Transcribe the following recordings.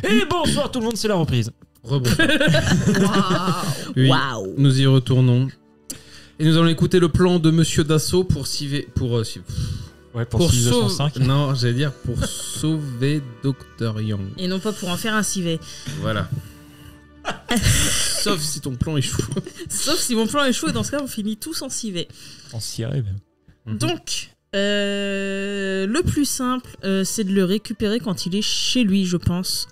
Et bonsoir tout le monde, c'est la reprise. Rebonsoir. Waouh. Oui, Waouh. nous y retournons. Et nous allons écouter le plan de Monsieur Dassault pour Ouais, pour civilisation 5. Non, j'allais dire pour sauver Dr. Young. Et non pas pour en faire un civet. Voilà. Sauf si ton plan échoue. Sauf si mon plan échoue et dans ce cas on finit tous en civet. En ciré même. Donc, le plus simple, c'est de le récupérer quand il est chez lui, je pense.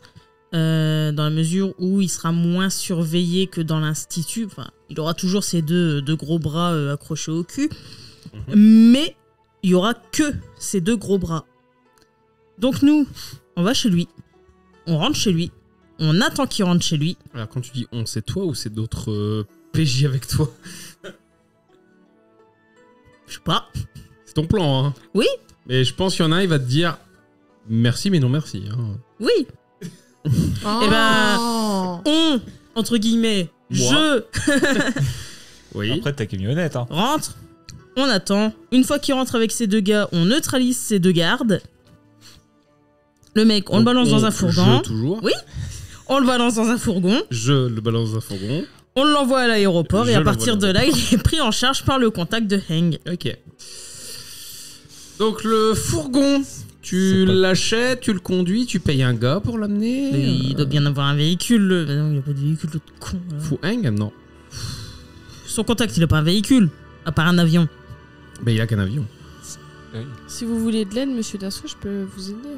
Dans la mesure où il sera moins surveillé que dans l'institut. Enfin, il aura toujours ses deux gros bras accrochés au cul. Mais il y aura que ces deux gros bras. Donc nous, on va chez lui. On rentre chez lui. On attend qu'il rentre chez lui. Alors quand tu dis on, c'est toi ou c'est d'autres PJ avec toi? Je sais pas. C'est ton plan, hein? Oui. Mais je pense qu'il y en a un, il va te dire merci, mais non merci. Hein. Oui. Oh. Eh ben, on, entre guillemets, Moi. Oui. Après, ta camionnette. Hein. rentre. On attend. Une fois qu'il rentre avec ses deux gars, on neutralise ses deux gardes. Le mec, on le balance dans un fourgon. Je toujours. Oui. On le balance dans un fourgon. Je le balance dans un fourgon. On l'envoie à l'aéroport et Je à partir de l'envoie là, il est pris en charge par le contact de Heng. Ok. Donc le fourgon, tu l'achètes, tu le conduis, tu payes un gars pour l'amener. Il doit bien avoir un véhicule. Non, il n'a pas de véhicule, l'autre con. Là. Fou Heng, non. Son contact, il n'a pas un véhicule, à part un avion. Mais il a qu'un avion. Si vous voulez de l'aide, monsieur Dassault, je peux vous aider.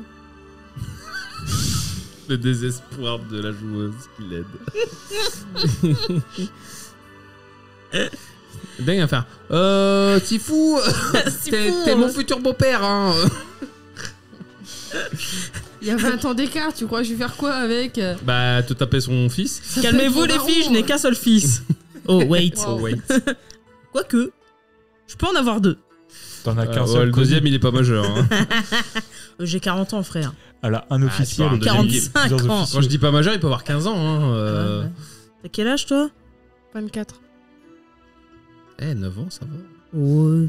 Le désespoir de la joueuse qui l'aide. Dingue à faire. C'est fou. T'es mon futur beau-père, hein. Il y a 20 ans d'écart, tu crois que je vais faire quoi avec Bah, te taper son fils. Calmez-vous les filles, je n'ai qu'un seul fils. Oh wait. Oh, wait. Quoique, je peux en avoir deux. T'en as qu'un Ouais, seul. le deuxième, il est pas majeur. Hein. J'ai 40 ans, frère. Elle a un officiel c'est et pas un deuxième. 45 plusieurs ans. officiers. Quand je dis pas majeur, il peut avoir 15 ans. Hein. Ouais. T'as quel âge, toi? 24. 9 ans, ça va. Ouais.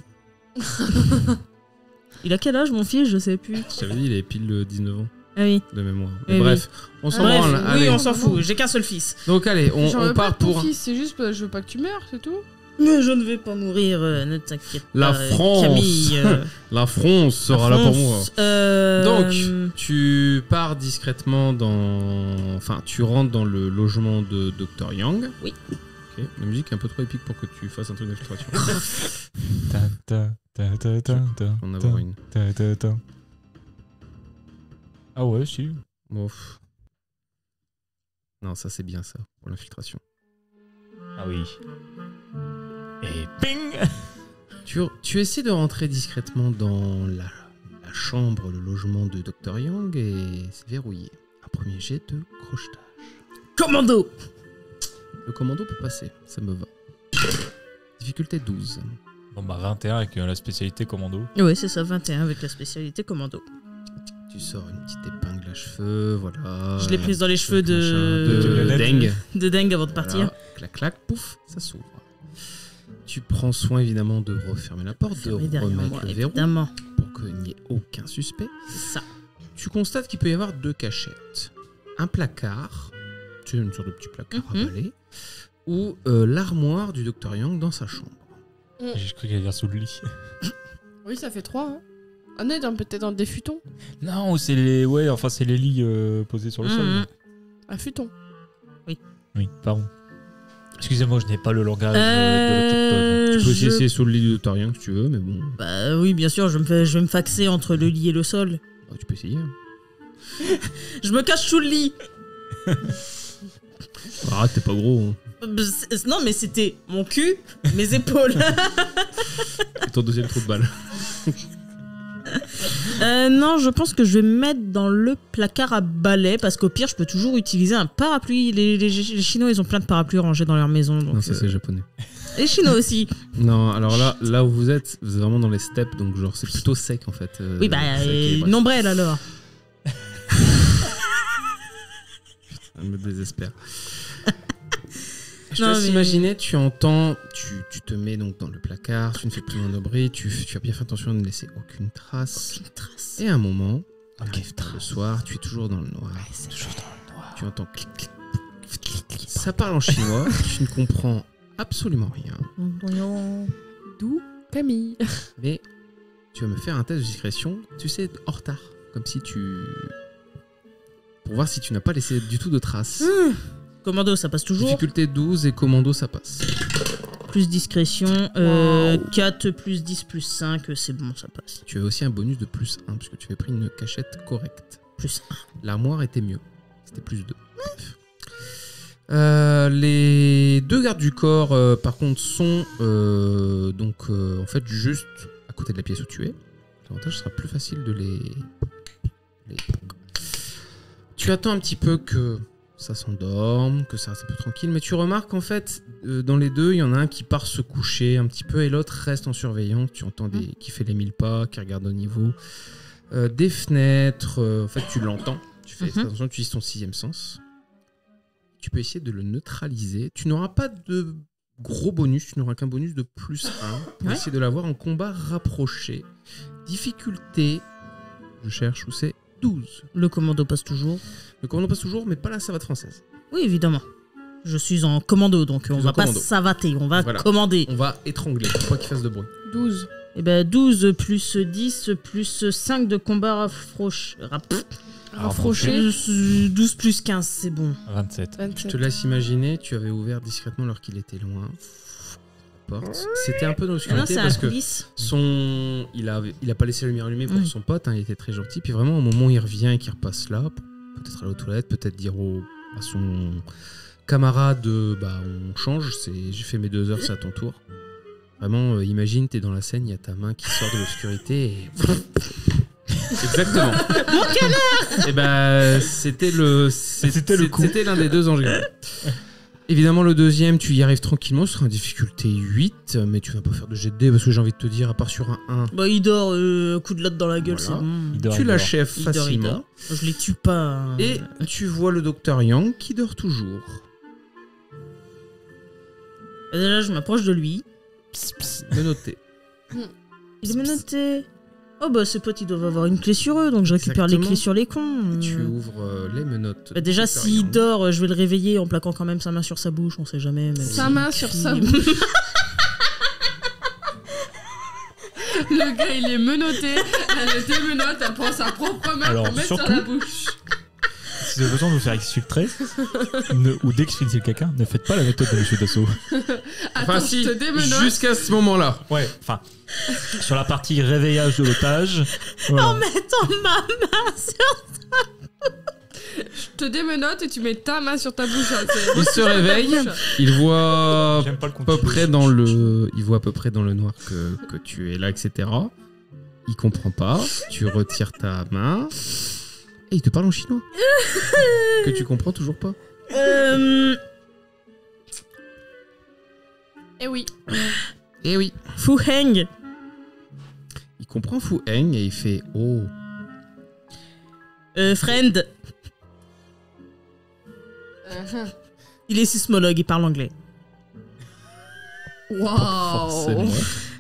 Il a quel âge, mon fils? Je sais plus. Je t'avais dit, il avait pile 19 ans Ah oui. de mémoire. Oui, Bref, on s'en Bref, branle. oui, Allez. on s'en fout. J'ai qu'un seul fils. Donc, allez, J'en on veux pas part de ton pour fils, c'est juste je veux pas que tu meurs, c'est tout. Mais je ne vais pas mourir, ne t'inquiète pas. La France. Camille. La France sera là pour moi. Donc, Donc, tu pars discrètement dans... Enfin, tu rentres dans le logement de Dr. Yang. Oui. Ok, la musique est un peu trop épique pour que tu fasses un truc d'infiltration. Ta, ta, ta, ta, ta, ta, On en avoir une. ta, ta, ta. Ah ouais, si. Bon, pff. Non, ça c'est bien ça, pour l'infiltration. Ah oui. Et ping. Tu essaies de rentrer discrètement dans la chambre, le logement de Dr. Yang et c'est verrouillé. Un premier jet de crochetage. commando. Le commando peut passer, ça me va. Difficulté 12. Bon bah 21 avec la spécialité commando. Oui, c'est ça, 21 avec la spécialité commando. Tu sors une petite épingle à cheveux, voilà. Je l'ai prise dans les cheveux de Deng. de Deng avant de partir. Voilà. Clac, clac, pouf, ça s'ouvre. Tu prends soin évidemment de refermer la porte, de Fermé derrière remettre moi, le verrou évidemment. pour qu'il n'y ait aucun suspect. C'est ça. Tu constates qu'il peut y avoir deux cachettes. Un placard, c'est une sorte de petit placard à balai, ou l'armoire du Dr. Yang dans sa chambre. J'ai cru qu'elle allait dire sous le lit. Oui, ça fait 3. Hein. On est peut-être dans des futons. Non, c'est les... Ouais, enfin c'est les lits posés sur le sol. Un futon. Oui, pardon. Excusez-moi, je n'ai pas le langage de l'autochtone. Tu peux aussi essayer sous le lit du Dr. Yang si tu veux, mais bon, Bah oui, bien sûr, je vais me faxer entre le lit et le sol. bah, tu peux essayer. Je me cache sous le lit. Ah, t'es pas gros. Hein. Non, mais c'était mon cul, mes épaules. Et ton deuxième trou de balle. Non, je pense que je vais me mettre dans le placard à balai parce qu'au pire, je peux toujours utiliser un parapluie. Les Chinois, ils ont plein de parapluies rangés dans leur maison. Donc, Non, ça c'est japonais. Les Chinois aussi. Non, alors là où vous êtes vraiment dans les steppes, donc genre c'est plutôt sec en fait. Oui, bah, bref. nombrelle alors. Elle me désespère. Je te Non, laisse mais- imaginer, tu entends, tu te mets donc dans le placard, tu ne fais plus un bruit, tu as bien fait attention à ne laisser aucune trace. Aucune trace. Et à un moment, arrive tard le soir, tu es toujours dans le noir. C'est toujours dans le noir. Tu entends clic, clic, clic, clic. Ça parle en chinois. Tu ne comprends absolument rien. D'où Camille. Mais tu vas me faire un test de discrétion, tu sais, en retard. Comme si tu... Pour voir si tu n'as pas laissé du tout de traces. Commando, ça passe toujours. Difficulté 12 et commando, ça passe. Plus discrétion. Wow. 4 plus 10 plus 5, c'est bon, ça passe. Tu as aussi un bonus de plus 1, puisque tu avais pris une cachette correcte. Plus 1. L'armoire était mieux. C'était plus 2. Les deux gardes du corps, par contre, sont en fait juste à côté de la pièce où tu es. L'avantage sera plus facile de les... Tu attends un petit peu que ça s'endorme, que ça reste un peu tranquille, mais tu remarques en fait, dans les deux, il y en a un qui part se coucher un petit peu et l'autre reste en surveillant. Tu entends qui fait les 1000 pas, qui regarde au niveau. Des fenêtres, en fait, tu l'entends. Tu fais attention, tu utilises ton 6e sens. Tu peux essayer de le neutraliser. Tu n'auras pas de gros bonus, tu n'auras qu'un bonus de plus 1 pour essayer de l'avoir en combat rapproché. Difficulté, je cherche où c'est, 12. Le commando passe toujours. Le commando passe toujours, mais pas la savate française. Oui, évidemment. Je suis en commando, donc on va pas savater, on va commander. On va étrangler, pour pas qu'il fasse de bruit. 12. Et ben 12 plus 10 plus 5 de combat rapproché. Rapproché. 12 plus 15, c'est bon. 27. Je te laisse imaginer, tu avais ouvert discrètement alors qu'il était loin. La porte. C'était un peu dans l'obscurité parce que il a pas laissé la lumière allumée pour son pote, hein, il était très gentil. Puis vraiment, au moment où il revient et qu'il repasse là, peut-être aller aux toilettes, peut-être dire à son camarade, on change, j'ai fait mes 2 heures, c'est à ton tour. Vraiment, imagine, t'es dans la scène, il y a ta main qui sort de l'obscurité et... Exactement. Mon canard. Et c'était l'un des 2 anges. Évidemment, le deuxième, tu y arrives tranquillement, ce sera en difficulté 8, mais tu vas pas faire de jet de dés parce que j'ai envie de te dire, à part sur un 1. Il dort, coup de latte dans la gueule, Voilà. c'est bon. Tu l'achèves facilement. Il dort. Je les tue pas. Hein. Et tu vois le docteur Yang qui dort toujours. Déjà, je m'approche de lui. Menotté. Il est menotté. Oh ses potes ils doivent avoir une clé sur eux, donc je récupère les clés sur les cons. Tu ouvres les menottes. Déjà s'il dort, je vais le réveiller en plaquant quand même sa main sur sa bouche, on sait jamais. Sa main sur sa bouche. Le gars il est menotté, elle démenote, elle prend sa propre main pour mettre sur la bouche. Si vous avez besoin de vous faire exfiltrer ou d'exfiltrer quelqu'un, ne faites pas la méthode de Monsieur Dassault. Attends, je te démenote. Jusqu'à ce moment-là. Ouais, enfin, sur la partie réveillage de l'otage. Voilà. En mettant ma main sur Je te démenote et tu mets ta main sur ta bouche. Hein, il se réveille, il voit à peu près dans le noir que tu es là, etc. Il comprend pas. Tu retires ta main. Et il te parle en chinois. Que tu comprends toujours pas. Eh oui. Eh oui. Fu Heng. Il comprend Fu Heng et il fait oh. Friend. Il est sismologue, il parle anglais. Waouh.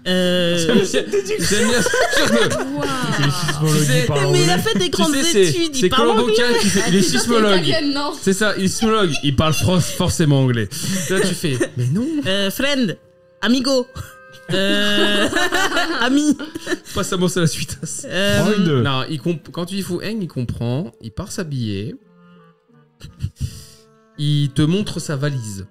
J'aime bien mais il a fait des grandes études, il parle anglais. Il est sismologue. C'est ça, il est sismologue. Il parle forcément anglais. Là, tu fais, mais non. Friend, amigo, ami. Passe-moi la suite. Non, quand tu dis Fu Heng, il comprend. Il part s'habiller. Il te montre sa valise.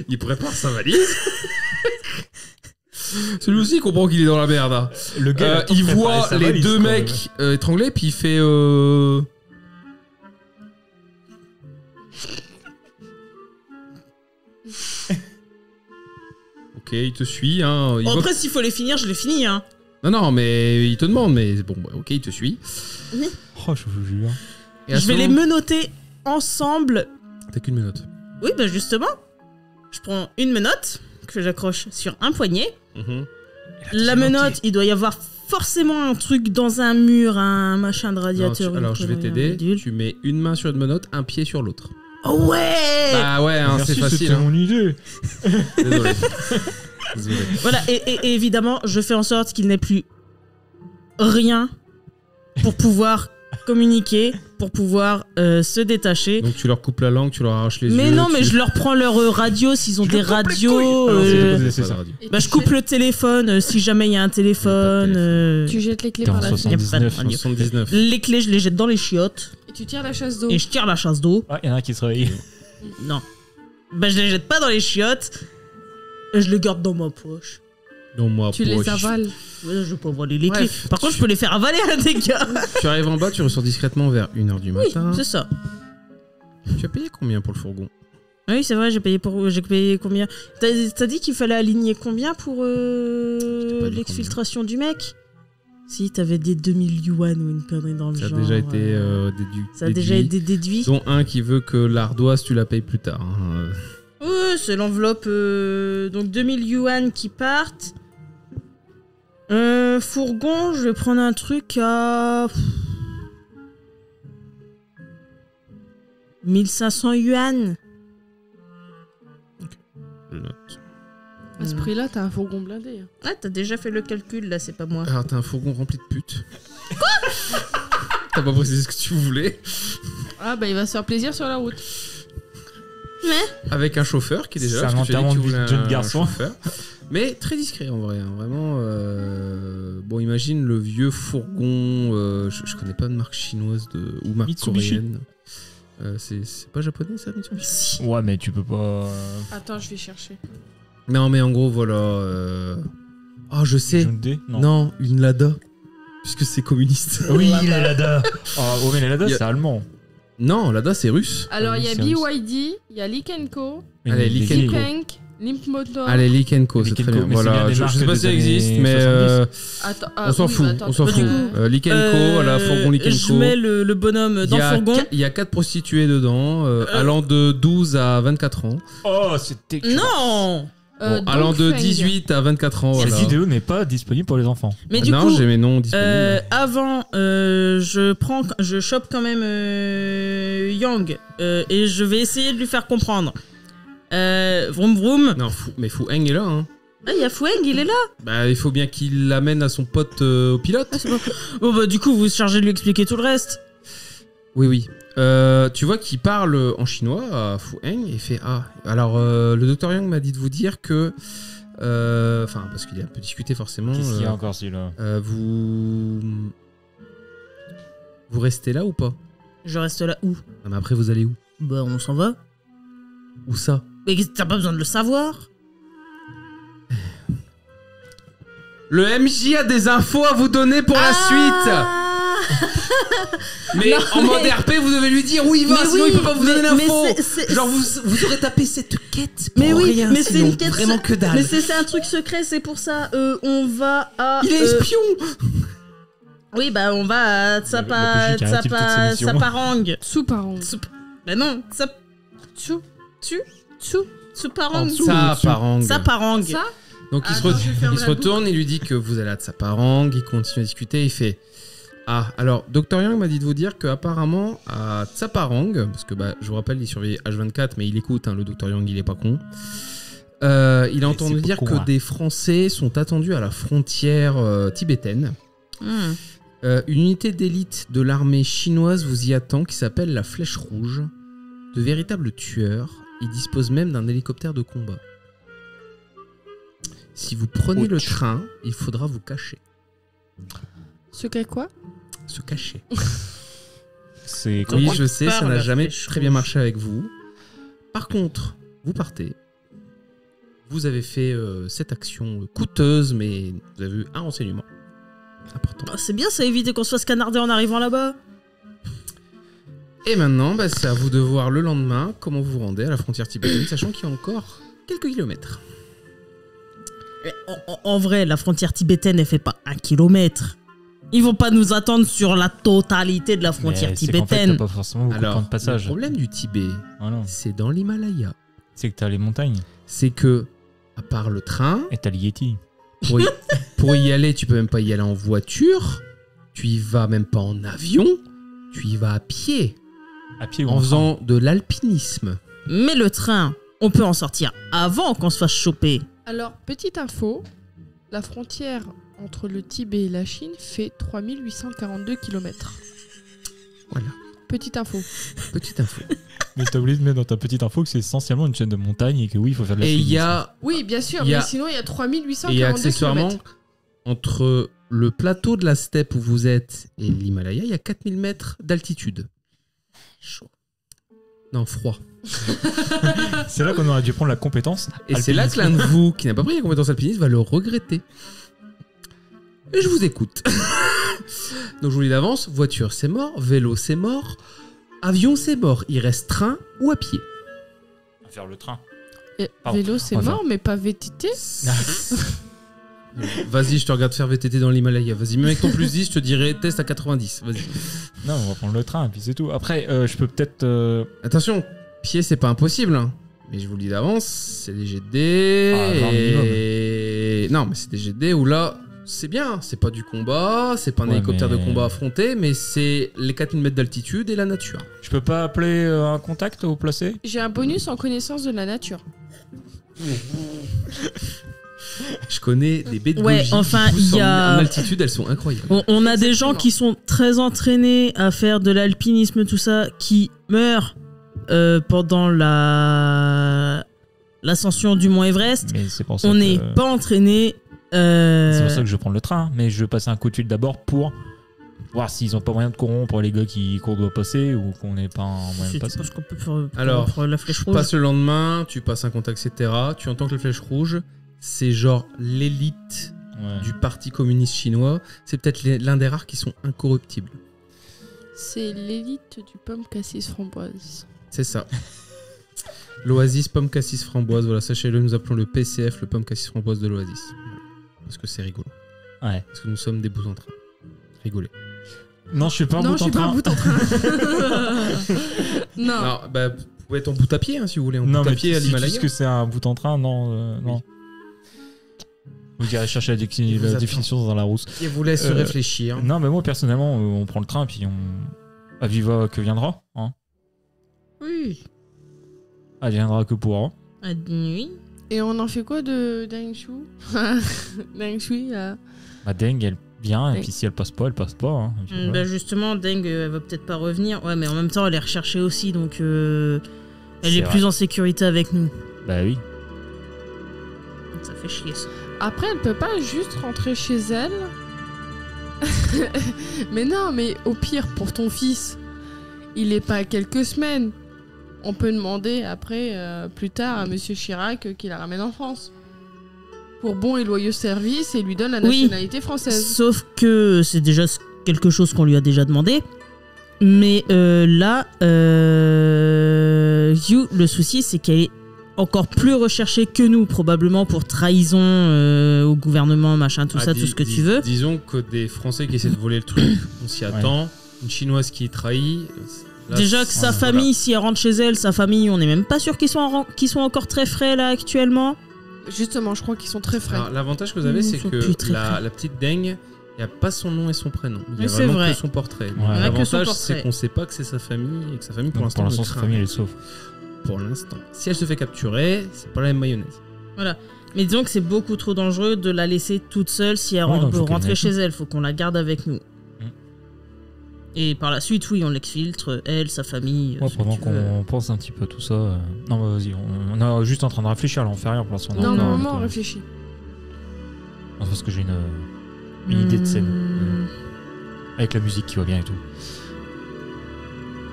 Il prépare sa valise. Celui aussi comprend qu'il est dans la merde. Hein. Le gars, il voit les valise, 2 mecs étranglés, puis il fait. Ok, il te suit. Hein. Après, s'il faut les finir, je les finis. Hein. Non, mais il te demande, mais bon, ok, il te suit. Oh, je vous jure. Je vais les menotter ensemble. T'as qu'une menotte. Oui, justement. Je prends une menotte que j'accroche sur un poignet. La menotte, il doit y avoir forcément un truc dans un mur, un machin de radiateur. Non, alors, je vais t'aider. Tu mets une main sur une menotte, un pied sur l'autre. Oh ouais. Bah ouais, hein, c'est facile. C'était mon idée. Désolé. Voilà, et évidemment, je fais en sorte qu'il n'ait plus rien pour pouvoir communiquer, pour pouvoir se détacher. Donc tu leur coupes la langue, tu leur arraches les yeux. Mais non, mais je leur prends leur radio s'ils ont des radios. C'est ça. Bah, je coupe le téléphone si jamais il y a un téléphone. Tu jettes les clés T'es par en la fenêtre. 79. Les clés, je les jette dans les chiottes Et tu tires la chasse d'eau. et je tire la chasse d'eau. Ah, il y en a un qui se réveille. Non. Bah, je les jette pas dans les chiottes. Et je les garde dans ma poche. Non, moi, Tu les avales. Ouais, je vais pas voler les Bref, clés. Par contre, je peux les faire avaler à des gars. Tu arrives en bas, tu ressors discrètement vers 1h du Oui, matin. c'est ça. Tu as payé combien pour le fourgon? Oui, c'est vrai, j'ai payé combien? T'as dit qu'il fallait aligner combien pour pas dit l'exfiltration du mec? Si, t'avais des 2000 yuan ou une connerie dans le Ça a genre. déjà été déduit. Ça a déjà été déduit. Dont un qui veut que l'ardoise, tu la payes plus tard. Hein. Ouais, c'est l'enveloppe. Donc 2000 yuan qui partent. Fourgon, je vais prendre un truc à 1500 yuan. Je note. À ce prix-là, t'as un fourgon blindé. Ah, t'as déjà fait le calcul là, c'est pas moi. Alors, t'as un fourgon rempli de putes. Quoi? T'as pas précisé ce que tu voulais. Ah bah il va se faire plaisir sur la route. Mais Avec un chauffeur qui est déjà C'est là, un parce que tu as dit que enterrement tu voulais de jeune un garçon. chauffeur. Mais très discret en vrai, hein. Vraiment. Bon, imagine le vieux fourgon. Je connais pas de marque chinoise ou marque Mitsubishi. coréenne. C'est pas japonais ça, Mitsubishi? Ouais, mais tu peux pas. Attends, je vais chercher. Non, mais en gros, voilà. Oh, je sais. Hyundai Non, une Lada. Puisque c'est communiste. Oui, la Lada. Oh, mais la Lada, Il y a- c'est allemand. Non, Lada, c'est russe. Alors, il y a c'est russe. BYD, il y a Likenko, Allez, Les- Likenko. Likenk, Limp Motor. Allez, Likenko, c'est Likenko, très bien. mais c'est bien Voilà, des je marques sais pas des si ça années existe, mais 70. Attends, on s'en fout. attends, On s'en bah, fout. du coup, Likenko, voilà, fourgon Je Likenko. mets le bonhomme dans le fourgon. Il y a 4 prostituées dedans, allant de 12 à 24 ans. Oh, c'est dégueulasse. Non. Bon, allant de Dongfeng. 18 à 24 ans. Cette Voilà. vidéo n'est pas disponible pour les enfants. Mais du non, coup, j'ai mes noms disponibles. avant, je chope quand même Yang et je vais essayer de lui faire comprendre. Vroom vroom. Non, mais Fu Heng est là. Hein. Ah, il y a Fu Heng, il est là. Bah, il faut bien qu'il l'amène à son pote au pilote. Ah, c'est bon. Bon, bah, du coup, vous se chargez de lui expliquer tout le reste. Oui, oui. Tu vois qu'il parle en chinois à Fu Heng et fait Ah, alors le docteur Yang m'a dit de vous dire que. Enfin, parce qu'il a un peu discuté forcément. Qu'est-ce qu'il y a encore celui-là? Vous restez là ou pas? Je reste là où? Non, mais après, vous allez où? Bah, on s'en va. Où ça? Mais t'as pas besoin de le savoir. Le MJ a des infos à vous donner pour la suite. Mais Non, en mode mais- RP, vous devez lui dire où il va, Mais sinon oui, il peut pas vous mais- donner l'info. mais c'est- Genre vous aurez tapé cette quête pour Mais oui, rien, mais c'est sinon une quête. vraiment que dalle. Mais c'est un truc secret, c'est pour ça. On va à. Il est espion. Oui, bah on va à Le PJ qui arrête toutes ses missions. Tsaparang. Sous-parent. Bah non, Tsou. Tu Tsou. Tsaparang. En dessous. Tsaparang. Tsaparang. Ça Donc il se, Attends, je vais faire il se la retourne, il lui dit que vous allez à Tsaparang, il continue à discuter, il fait Ah, alors Dr Yang m'a dit de vous dire qu'apparemment à Tsaparang, parce que bah, je vous rappelle, il surveille H24, mais il écoute, hein, le Dr Yang il est pas con. Il a entendu c'est dire con, que hein. des Français sont attendus à la frontière tibétaine. Une unité d'élite de l'armée chinoise vous y attend qui s'appelle la Flèche Rouge. De véritables tueurs, ils disposent même d'un hélicoptère de combat. Si vous prenez le Ouch. train, il faudra vous cacher. Ce qu'est quoi? Se cacher. C'est Oui, Comment je sais, ça parle n'a la jamais Flèche très bien Rouge marché avec vous. Par contre, vous partez. Vous avez fait cette action coûteuse, mais vous avez eu un renseignement. Important. Bah, c'est bien, ça évite qu'on se fasse canarder en arrivant là-bas. Et maintenant, bah, c'est à vous de voir le lendemain comment vous vous rendez à la frontière tibétaine, sachant qu'il y a encore quelques kilomètres. En vrai, la frontière tibétaine, elle fait pas 1 kilomètre. Ils vont pas nous attendre sur la totalité de la frontière Mais c'est qu'en fait, tibétaine. t'as pas forcément beaucoup de points Alors, de passage. le problème du Tibet, Voilà. c'est dans l'Himalaya. C'est que t'as les montagnes C'est que, à part le train, et t'as le Yeti. pour y aller, tu peux même pas y aller en voiture. Tu y vas même pas en avion. Tu y vas à pied. À pied ou En en faisant de l'alpinisme. Mais le train, on peut en sortir avant qu'on se fasse choper. Alors, petite info, la frontière entre le Tibet et la Chine fait 3842 km. Voilà. Petite info. Mais t'as oublié de mettre dans ta petite info que c'est essentiellement une chaîne de montagne et que oui, il faut faire de la Et il y a... Oui, bien sûr, Il y a- mais sinon il y a 3842 Et accessoirement, km. entre le plateau de la steppe où vous êtes et l'Himalaya, il y a 4000 mètres d'altitude. Chaud. Non, froid. C'est là qu'on aurait dû prendre la compétence. Et c'est là que l'un de vous qui n'a pas pris la compétence alpiniste va le regretter. Et je vous écoute. Donc je vous dis d'avance, voiture c'est mort, vélo c'est mort, avion c'est mort, il reste train ou à pied. Faire le train. Et Pardon, vélo, c'est on va mort, mais pas VTT. Vas-y, je te regarde faire VTT dans l'Himalaya. Vas-y, même avec ton plus 10, je te dirais test à 90. Vas-y. Non, on va prendre le train et puis c'est tout. Après, je peux peut-être... Attention, pied c'est pas impossible. Hein. Mais je vous le dis d'avance, c'est des GD. Ah, et... Non, mais c'est des GD où là, c'est bien. C'est pas du combat, c'est pas un hélicoptère de combat affronté, mais c'est les 4000 mètres d'altitude et la nature. Je peux pas appeler un contact au placé? J'ai un bonus en connaissance de la nature. Je connais des baies de Ouais, goji enfin, qui poussent il y a- en altitude, elles sont incroyables. On a des gens Exactement. qui sont très entraînés à faire de l'alpinisme, tout ça, qui meurent pendant l'ascension du mont Everest. Mais c'est pour ça On que... n'est pas entraîné. C'est pour ça que je vais prendre le train. Mais je vais passer un coup de fil d'abord pour voir s'ils ont pas moyen de corrompre les gars qu'on doit passer ou qu'on n'est pas en moyen de Je passer. pense qu'on peut faire Alors, pour la flèche Tu rouge. passes le lendemain, tu passes un contact, etc. Tu entends que les flèches rouges, c'est genre l'élite Ouais. du parti communiste chinois. C'est peut-être l'un des rares qui sont incorruptibles. C'est l'élite du pomme cassis framboise. C'est ça. L'Oasis pomme cassis framboise. Voilà, sachez-le, nous appelons le PCF, le pomme cassis framboise de l'Oasis. Voilà. Parce que c'est rigolo. Ouais. Parce que nous sommes des bouts en train. Rigolez. Non, je suis pas un Non, bout je en suis pas train. un bout en train. Non. Alors, bah, vous pouvez être en bout à pied, hein, si vous voulez. En Non, bout à mais pied à si tu l'Himalaya. dis que c'est un bout en train, non. Non. Vous irez chercher la, Il vous la attend. définition dans la rousse. Et vous laisse réfléchir. Non, mais moi, personnellement, on prend le train, puis on... Aviva que viendra. Hein. Oui. Adviendra que pourra. À nuit. Et on en fait quoi de Deng Shu Deng Shui, Bah, Deng, elle vient, et Oui. puis si elle passe pas, elle passe pas. Hein. Et puis, voilà. Bah justement, Deng, elle va peut-être pas revenir. Ouais, mais en même temps, elle est recherchée aussi, donc elle C'est est vrai. plus en sécurité avec nous. Bah oui. Ça fait chier ça. Après, elle peut pas juste rentrer chez elle. Mais non, mais au pire, pour ton fils, il est pas à quelques semaines. On peut demander après, plus tard, à Monsieur Chirac qu'il la ramène en France. Pour bon et loyaux service et lui donne la Oui. nationalité française. Sauf que c'est déjà quelque chose qu'on lui a déjà demandé. Mais là, Yu, le souci, c'est qu'elle est encore plus recherchée que nous, probablement pour trahison au gouvernement, machin, tout ça, tout ce que tu veux. Disons que des Français qui essaient de voler le truc, on s'y attend. Une Chinoise qui est trahie. Là, Déjà que sa famille, si elle rentre chez elle, sa famille, on n'est même pas sûr qu'ils sont encore très frais là actuellement. Justement, je crois qu'ils sont très frais. Alors, l'avantage que vous avez, Ils c'est sont que plus très frais. la petite Deng, il n'y a pas son nom et son prénom. Il y a Mais c'est vraiment vrai. que son portrait. Il y a que son L'avantage, portrait. c'est qu'on ne sait pas que c'est sa famille et que sa famille, pour Donc, l'instant, pour le l'instant, sa craint. famille, elle est sauve. Pour l'instant. Si elle se fait capturer, c'est pas la même mayonnaise. Mais disons que c'est beaucoup trop dangereux de la laisser toute seule si elle Ouais, non, veut faut qu'elle rentrer vienne chez elle. Faut qu'on la garde avec nous. Mm. Et par la suite, oui, on l'exfiltre, elle, sa famille. Ouais, ce que pendant tu veux. qu'on pense un petit peu à tout ça. Non, bah, vas-y, on est juste en train de réfléchir, là, on fait rien pour l'instant. Non, on non, a- non, réfléchis. Non, parce que j'ai une idée de scène. Hmm. Avec la musique qui va bien et tout.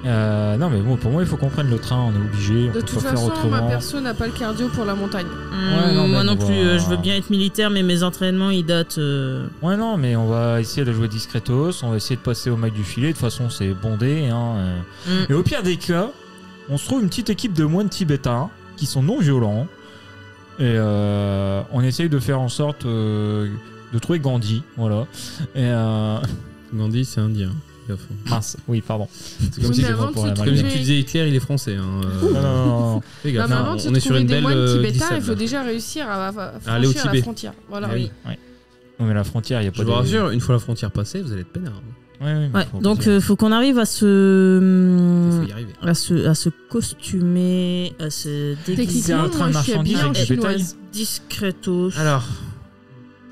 Non, mais bon, pour moi, il faut qu'on prenne le train, on est obligé, on De peut toute pas faire façon, ma autrement. perso n'a pas le cardio pour la montagne. Ouais, non, moi mais non on plus, va- je veux bien être militaire, mais mes entraînements, ils datent... Ouais, non, mais on va essayer de jouer discretos, on va essayer de passer au mail du filet, de toute façon, c'est bondé. Hein. Et au pire des cas, on se trouve une petite équipe de moines tibétains qui sont non violents, et on essaye de faire en sorte de trouver Gandhi, voilà. Et Gandhi, c'est indien. Fais gaffe. mince, oui, pardon. C'est comme Oui, si mais avant de pour se la comme Malgré- si tu disais Hitler, il est français. Hein. Non, non, non, non. Fais Non, gaffe, mais hein, avant de se on est sur trouver une des belle moines tibétains, glissade, il faut là. déjà réussir à aller au franchir la Tibet. frontière. Voilà, Eh oui. Non, mais la frontière, il n'y a pas Je de... vous rassure, une fois la frontière passée, vous allez être peinard. Ouais, mais Ouais, faut donc dire. faut qu'on arrive à Il se... faut y arriver. à se costumer, à se déguiser C'est un train de moi, je suis marchandises habillée en avec du bétail. chinoise. discretos. Alors,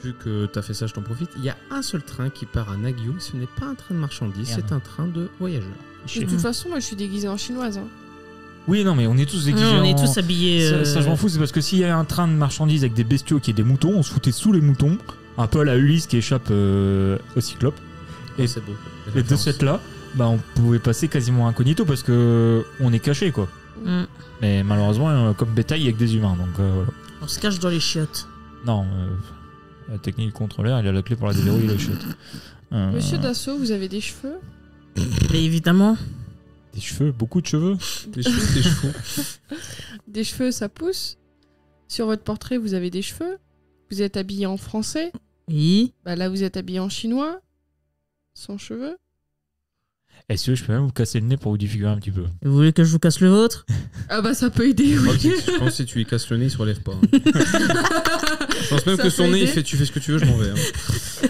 vu que t'as fait ça, je t'en profite. Il y a un seul train qui part à Nagyo. Ce n'est pas un train de marchandises, Merde. c'est un train de voyageurs. De toute façon, moi je suis déguisée en chinoise. Hein. Oui, non, mais on est tous déguisés. On est en- tous habillés. Ça, je m'en fous, c'est parce que s'il y a un train de marchandises avec des bestiaux qui est des moutons, on se foutait sous les moutons, un peu à la Ulysse qui échappe au Cyclope. Et- c'est beau. Et de cette là, bah, on pouvait passer quasiment incognito parce que on est caché quoi. Mm. Mais malheureusement, comme bétail, il y a que des humains, donc voilà. On se cache dans les chiottes. Non, la technique contrôleur, il a la clé pour la déverrouiller les chiottes. Monsieur Dassault, vous avez des cheveux? Mais évidemment. Des cheveux, beaucoup de cheveux. Des cheveux, des chevaux. Des cheveux, ça pousse. Sur votre portrait, vous avez des cheveux. Vous êtes habillé en français. Oui. Bah là, vous êtes habillé en chinois. Sans cheveux. Est-ce que je peux même vous casser le nez pour vous défigurer un petit peu? Vous voulez que je vous casse le vôtre? Ah bah ça peut aider, oui. Je pense que si tu lui casses le nez, il se relève pas. Je pense même Ça que son peut nez, il aider. fait tu fais ce que tu veux, je m'en vais.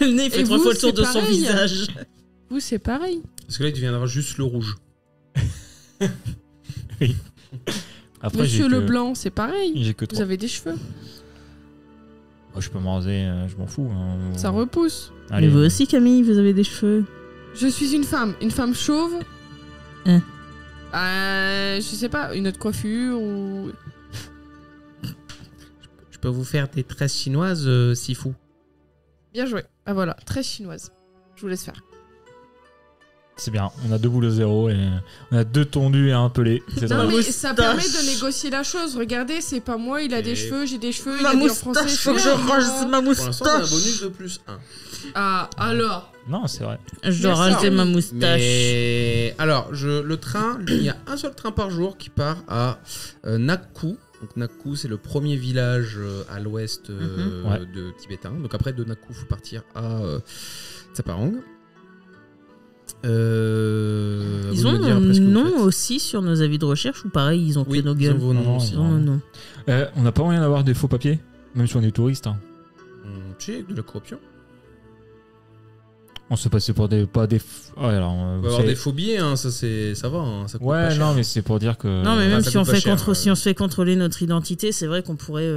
Le nez fait Et 3 vous, fois le tour c'est de son pareil. visage. Vous, c'est pareil. Parce que là, il deviendra juste le rouge. Après, Monsieur j'ai que- Leblanc, c'est pareil. J'ai que Vous 3. avez des cheveux. Je peux me raser, je m'en fous. hein. Ça repousse. Allez. Mais vous aussi, Camille, vous avez des cheveux. Je suis une femme chauve. Hein. Je sais pas, une autre coiffure ou... Je peux vous faire des tresses chinoises, si fou. Bien joué. Ah voilà, très chinoise. Je vous laisse faire. C'est bien, on a 2 boules 0 et on a 2 tondus et un pelé. C'est Non drôle. mais moustache. ça permet de négocier la chose. Regardez, c'est pas moi, il a des Et- cheveux, j'ai des cheveux, il Ma a dit en français. moustache, faut que je suis range ma Pour l'instant, c'est un moustache. bonus de plus 1. Ah, alors. Non, c'est vrai. Je dois Merci. ranger ma moustache. Mais alors, le train, il y a un seul train par jour qui part à Nakku. Donc Nakku, c'est le premier village à l'ouest Ouais. de Tibétain. Donc après de Nakku, il faut partir à Tsaparang. Ils vous ont me dire un après ce que vous nom faites. aussi sur nos avis de recherche ou pareil, ils ont Oui, que nos ils ont gueules. vos noms Non, aussi. Ils ont nos noms. On n'a pas moyen d'avoir des faux papiers, même si on est touriste. Hein. Check de la corruption. On se passait pour des. Pas des. Ouais, alors, On vous va avoir savez- des faux billets, hein, ça va, hein, ça coûte pas Ouais, cher. non, mais c'est pour dire que. Non, mais même ça si on, coûte pas fait cher, si on se fait contrôler notre identité, c'est vrai qu'on pourrait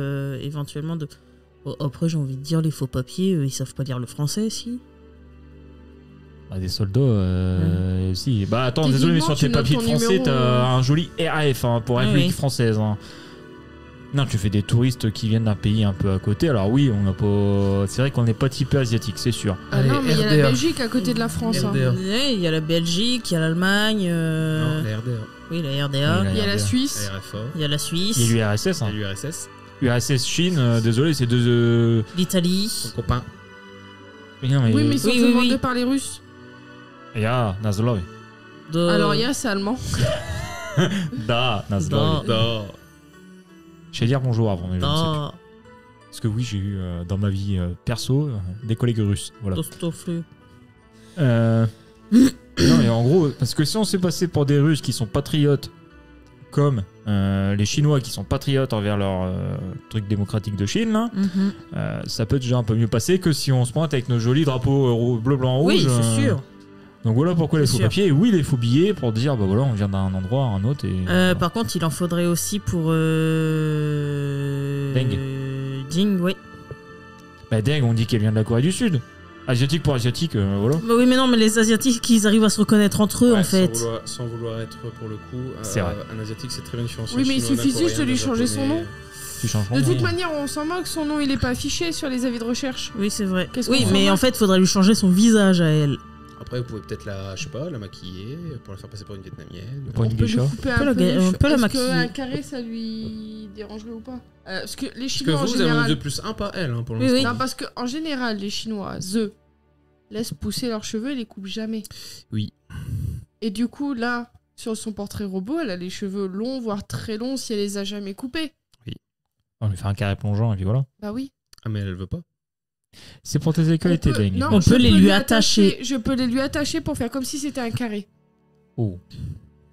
éventuellement. Oh, après, j'ai envie de dire, les faux papiers, ils savent pas lire le français, si. Ah, des soldats, si. Bah attends, désolé, mais sur tes Techniquement, tu papiers de notes ton français, numéro, t'as un joli RAF hein, pour Ah République oui. française. Hein. Non, tu fais des touristes qui viennent d'un pays un peu à côté. Alors oui, on n'a pas. C'est vrai qu'on n'est pas typé asiatique, c'est sûr. Ah Allez, non, mais il y a la RDA. Belgique à côté de la France. hein. RDA. Ouais, il y a la Belgique, il y a l'Allemagne, Non, la RDA, oui, la RDA, Oui, Il y a la RDA. Suisse. la RFA, il y a la Suisse, Il y a l'URSS. et Hein. l'URSS, URSS Chine, désolé, c'est deux. l'Italie. son copain. Mais non, mais. Oui, mais ils sont Oui, tout oui, le monde oui. de parler russe. Ja, Nazlov. Alors, il y a, c'est allemand. Da, Nazlov. Da. Je vais dire bonjour avant, mais je ne sais plus. Da, Parce que oui, j'ai eu dans ma vie perso des collègues russes. Voilà. Dostoflu. Non, mais en gros, parce que si on s'est passé pour des Russes qui sont patriotes, comme les Chinois qui sont patriotes envers leur truc démocratique de Chine, là, Mhm. ça peut déjà un peu mieux passer que si on se pointe avec nos jolis drapeaux bleu, blanc, rouge. Oui, c'est sûr. Donc voilà pourquoi les C'est faux sûr. papiers. Et oui, les faux billets pour dire, bah voilà, on vient d'un endroit à un autre. Et, Par contre, il en faudrait aussi pour. Deng. Ding, oui. Bah, Deng, on dit qu'elle vient de la Corée du Sud. Asiatique pour asiatique, voilà. Bah oui, mais non, mais les Asiatiques, ils arrivent à se reconnaître entre eux, Ouais, en fait. Sans vouloir être pour le coup, C'est vrai. un asiatique c'est très bien différencié. Oui, mais il chinois, suffit d'un juste de coréen, lui d'un changer son japonais. nom. Tu changes De toute manière, on s'en moque, son nom il est pas affiché sur les avis de recherche. Oui, c'est vrai. Qu'est-ce Oui, qu'on mais s'en en moque fait, faudrait lui changer son visage à elle. Après, vous pouvez peut-être la, je sais pas, la maquiller pour la faire passer pour une vietnamienne. Pour une On peut lui geisha. couper On peut un la peu ga- les on cheveux. peut la Est-ce maquiller. qu'un carré ça lui dérangerait ou pas Parce que les Parce que Chinois en vous avez un général. de plus 1, pas elle, hein, pour Oui, l'instant. oui. Non, parce qu'en général, les Chinois, laissent pousser leurs cheveux et les coupent jamais. Oui. Et du coup, là, sur son portrait robot, elle a les cheveux longs, voire très longs si elle les a jamais coupés. On lui fait un carré plongeant et puis voilà. Bah oui. Ah, mais elle veut pas. C'est pour tes qualités, On peut- Deng. non, On je peut les peux lui attacher. Je peux les lui attacher pour faire comme si c'était un carré. Oh.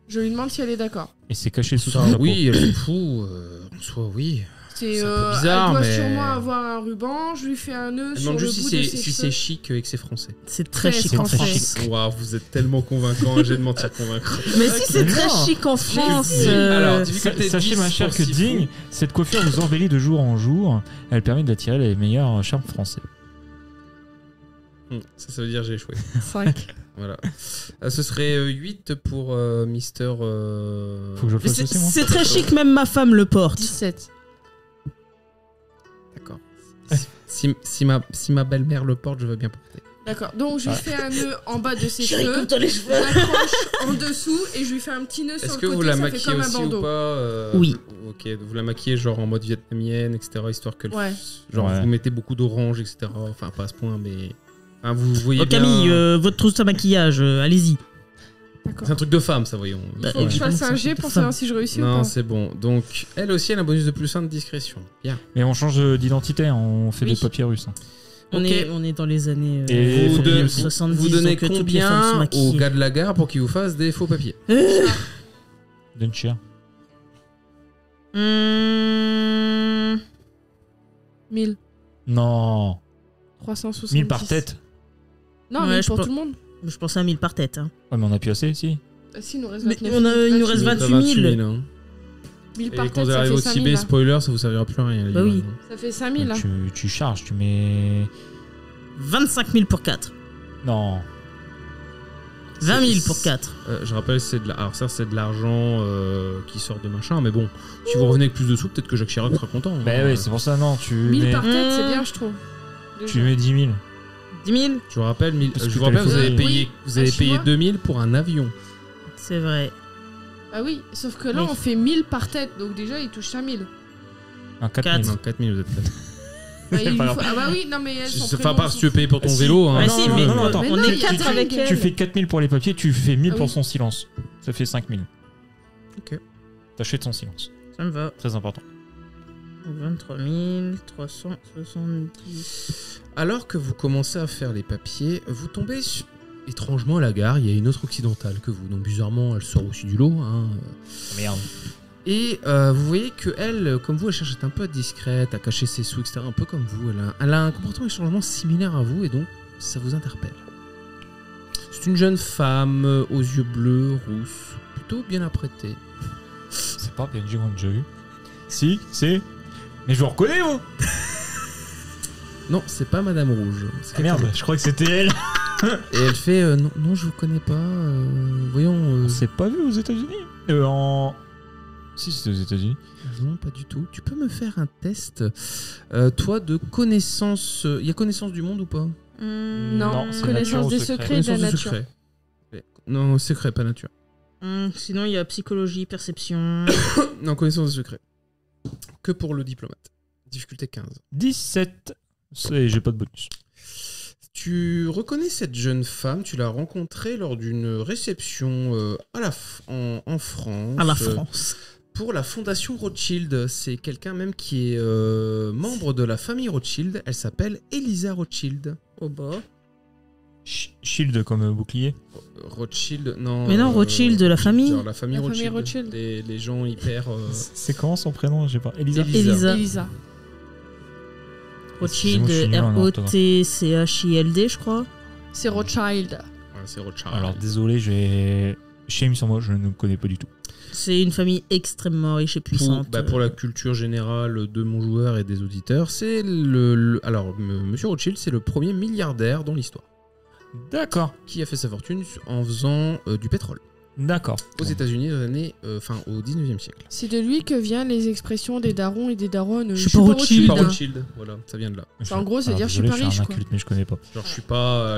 Je lui demande si elle est d'accord. Et c'est caché sous Ça, son chapeau. oui, elle s'en fout. En soi, oui. C'est C'est un peu bizarre, elle doit mais- sûrement avoir un ruban, je lui fais un nœud Elle sur demande le juste bout si de c'est ses si cheveux. c'est chic et que c'est français. C'est très Très chic en français. France. Waouh, vous êtes tellement convaincant, j'ai de mentir convaincant. Mais si, c'est Mais très non. chic en France. Alors, Sachez, ma chère, que Ding, cette coiffure vous embellit de jour en jour. Elle permet d'attirer les meilleurs charmes français. Ça veut dire j'ai échoué. 5. Voilà. Ce serait 8 pour Mister. Faut que je le fasse C'est aussi, moi. c'est très chic, même ma femme le porte. 17. D'accord. Si ma belle-mère le porte, je veux bien porter. D'accord, donc je lui fais un nœud en bas de ses Je cheveux, récolte les cheveux. je l'accroche en dessous et je lui fais un petit nœud sur Est-ce le que côté, vous la ça fait maquillez comme un aussi bandeau. ou pas Oui. Ok, vous la maquillez genre en mode vietnamienne, etc. Histoire que Ouais. genre Ouais. vous mettez beaucoup d'orange, etc. Enfin pas à ce point, mais enfin, vous voyez Oh, bien. Camille, votre trousse à maquillage, allez-y. D'accord. C'est un truc de femme, ça voyons. Bah, Faut que je fasse évidemment, un c'est jet un pour truc de savoir femme. si je réussis ou Non, pas. c'est bon. Donc elle aussi, elle a un bonus de plus 1 de discrétion. Bien. Mais on change d'identité, on fait Oui. des papiers russes. On, Ok. on est dans les années Et Vous, faut de- qu'il y ait- 70. vous donnez donc, toutes les femmes sont combien au maquillées. gars de la gare pour qu'il vous fasse des faux papiers? Donne cher. 1000. Non. 370. 1000 par tête. Non, Ouais, 1000 je pour pense- tout le monde. Je pensais à 1000 par tête. Hein. Ouais, mais on a plus assez, si. Si, il nous reste Mais 29 il nous reste 000. 28 000. Hein. 1000 Et par quand tête, vous ça arrivez fait au 5000. Tibet, là. spoiler, ça vous servira plus à rien. les Bah oui. livres. Ça fait 5000 là. Tu charges, tu mets. 25 000 pour 4. Non. 20 000 pour 4. Je rappelle, c'est de la... Alors ça, c'est de l'argent qui sort de machin, mais bon, si vous revenez avec plus de sous, peut-être que Jacques Chirac sera content. Bah hein. oui, c'est pour ça, non. Tu 1000 mets, par tête, c'est bien, je trouve. Déjà. tu mets 10 000. 10 000, Je vous rappelle, Parce que je vous rappelle, t'as vous les avez photos. payé, Oui, vous avez un payé Chinois. 2000 pour un avion. c'est vrai. Ah oui, sauf que là, Oui. on fait 1000 par tête, donc déjà, il touche 5000. Un 4 000. Non, 4000, vous êtes fait. Bah, il lui Pas faut- grave. Ah bah oui, non mais elles sont C'est pas si tu veux payer pour ton Si. vélo. Hein. Ouais, non, si, non, mais non, attends. Mais on non, est il y a 4 des avec règles. elle. Tu fais 4 000 pour les papiers, tu fais 1000 Ah pour oui. son silence. Ça fait 5 000. Ok. T'achètes son silence. Ça me va. Très important. 23 370. Alors que vous commencez à faire les papiers, vous tombez étrangement à la gare. Il y a une autre occidentale que vous. Donc bizarrement, elle sort aussi du lot. Hein. Merde. Et vous voyez que elle, comme vous, elle cherche à être un peu discrète, à cacher ses sous, etc. Un peu comme vous. Elle a un comportement étrangement similaire à vous et donc ça vous interpelle. C'est une jeune femme aux yeux bleus, rousse, plutôt bien apprêtée. C'est pas PNJ qu'on a déjà vu. Si, c'est. Mais je vous reconnais, vous. Non, c'est pas Madame Rouge. c'est Ah merde, quelqu'un je crois que c'était elle. d'autre. Et elle fait non, non, je vous connais pas. Voyons. On s'est pas vu aux États-Unis. En. Si, c'était aux États-Unis. Non, pas du tout. Tu peux me faire un test, toi, de connaissance. Il y a connaissance du monde ou pas? Non, c'est connaissance nature ou des secret. secrets et de la Connaissance du nature. secret. Non, secret, pas nature. Sinon, il y a psychologie, perception. Non, connaissance des secrets. Que pour le diplomate. Difficulté 15. 17. J'ai pas de bonus. Tu reconnais cette jeune femme, tu l'as rencontrée lors d'une réception en France. À la France. Pour la fondation Rothschild. C'est quelqu'un même qui est membre de la famille Rothschild. Elle s'appelle Elisa Rothschild. Au bas. Shield comme bouclier. Rothschild, non. Mais non, Rothschild, de la famille. Genre la famille La Rothschild. famille Rothschild. Les gens hyper. C'est comment son prénom? J'ai pas. Elisa. Elisa. Elisa. Rothschild, Excusez-moi, je suis nul en R-O-T-C-H-I-L-D, je crois. C'est Rothschild. Ouais, c'est Rothschild. Alors désolé, j'ai. Shame sur moi, je ne connais pas du tout. C'est une famille extrêmement riche et puissante. Pour la culture générale de mon joueur et des auditeurs, c'est alors, Monsieur Rothschild, c'est le premier milliardaire dans l'histoire D'accord. qui a fait sa fortune en faisant du pétrole D'accord. aux États-Unis au 19e siècle. C'est de lui que viennent les expressions des darons et des daronnes. Je suis pas Rothschild. Pas Hein. Rothschild, voilà, ça vient de là. C'est en gros, c'est Alors, dire je suis désolé, pas riche, un quoi. inculte, mais je connais pas. Genre, je suis pas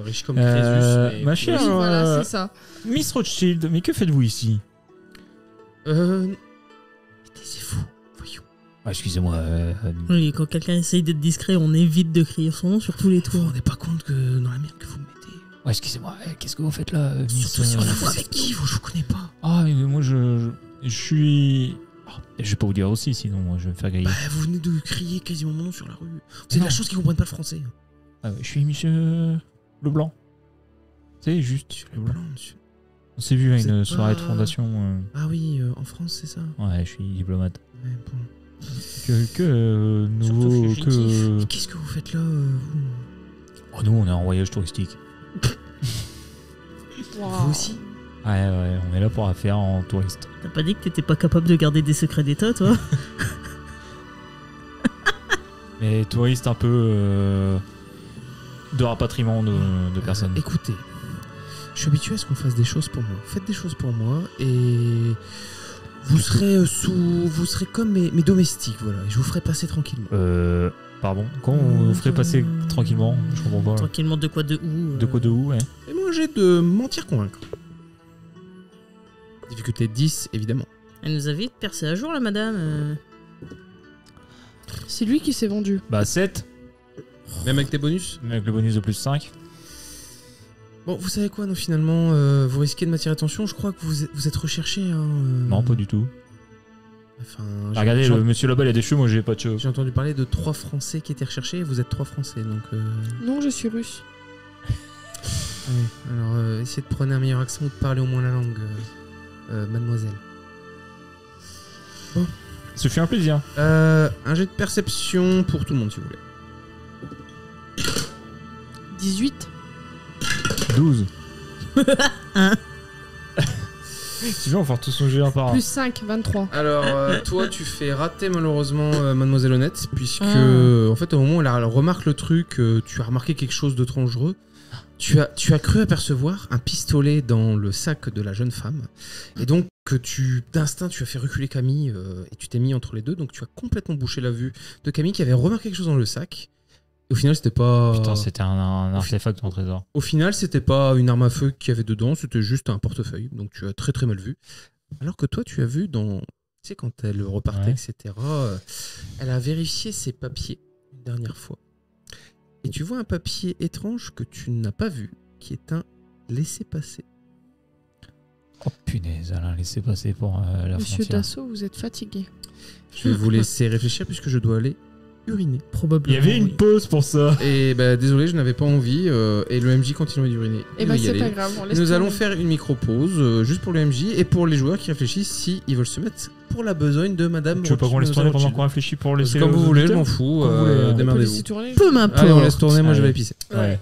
riche comme Crésus. Mais... ma Oui, chère, voilà, c'est ça. Miss Rothschild, mais que faites-vous ici? Taisez-vous, voyons. Ah, excusez-moi. Oui, quand quelqu'un essaye d'être discret, on évite de crier son nom sur tous les Vous vous tours. rendez pas compte que dans la merde que vous me mettez. Ouais, excusez-moi, qu'est-ce que vous faites là, Miss Surtout si on la voit avec qui, je vous connais pas. Ah, mais moi je suis. Ah, je vais pas vous dire aussi, sinon moi je vais me faire griller. Bah, vous venez de crier quasiment mon nom sur la rue. C'est de la Non. chose qu'ils comprennent pas le français. Ah, je suis Monsieur Leblanc. C'est juste Monsieur Leblanc. Leblanc, monsieur. On s'est vu à Vous une êtes soirée de pas- fondation. Ah oui, en France, c'est ça. Ouais, je suis diplomate. Ouais, bon. Que nouveau. Surtout fugitif. Que. Mais qu'est-ce que vous faites là, vous Oh, nous on est en voyage touristique. Vous aussi Ouais, on est là pour affaire en touriste. T'as pas dit que t'étais pas capable de garder des secrets d'État, toi? Mais touriste un peu. de rapatriement de personnes. Écoutez, je suis habitué à ce qu'on fasse des choses pour moi. Faites des choses pour moi et vous serez comme mes domestiques, voilà. Et je vous ferai passer tranquillement. Pardon. Comment on vous ferait passer tranquillement? Je comprends pas. Tranquillement, de quoi, de où De quoi, de où, ouais. Et moi, j'ai de mentir convaincre. Difficulté 10, évidemment. Elle nous a vite percé à jour, la madame. C'est lui qui s'est vendu. Bah 7, Même avec tes bonus. avec le bonus de plus 5. Bon, vous savez quoi, non, finalement, vous risquez de m'attirer attention. Je crois que vous êtes recherché. Hein, Non, pas du tout. Enfin, Regardez, le monsieur là-bas, il a des cheveux, moi j'ai pas de cheveux. J'ai entendu parler de 3 Français qui étaient recherchés. Et vous êtes 3 Français, donc. Non, je suis russe. Ouais, alors, essayez de prendre un meilleur accent ou de parler au moins la langue, mademoiselle. Ce fut un plaisir. Un jet de perception pour tout le monde, si vous voulez. 18. 12. Tu veux, on va faire tous son jeu un par un. Plus 5, 23. Alors, toi, tu fais rater malheureusement Mademoiselle Honnête, puisque, en fait, au moment où elle remarque le truc, tu as remarqué quelque chose de dangereux. Tu as cru apercevoir un pistolet dans le sac de la jeune femme. Et donc, d'instinct, tu as fait reculer Camille et tu t'es mis entre les deux. Donc, tu as complètement bouché la vue de Camille qui avait remarqué quelque chose dans le sac. Et au final, c'était pas. Putain, c'était un artefact en trésor. Au final, c'était pas une arme à feu qu'il y avait dedans, c'était juste un portefeuille. Donc, tu as très très mal vu. Alors que toi, tu as vu dans. Tu sais, quand elle repartait, Ouais. etc., elle a vérifié ses papiers une dernière fois. Et tu vois un papier étrange que tu n'as pas vu, qui est un laissez-passer. Oh punaise, elle a laissé passer pour la Monsieur frontière. Dassault, vous êtes fatigué. Je vais vous laisser réfléchir puisque je dois aller uriner. Il Probablement. y avait une pause pour ça. Et bah, désolé, je n'avais pas envie. Et le MJ continuait d'uriner. Et Il bah va y c'est aller. pas grave, on laisse Nous tourner. allons faire une micro-pause juste pour le MJ et pour les joueurs qui réfléchissent si ils veulent se mettre pour la besogne de Madame. Tu veux pas qu'on laisse tourner pendant Rothschild. qu'on réfléchit pour laisser Comme le vous voulez, je auditeur m'en fous. Comme vous voulez, hein. On peut Démerdez-vous. laisser tourner. Peu m'importe. Allez, on laisse tourner, moi je vais Allez. pisser. Ouais.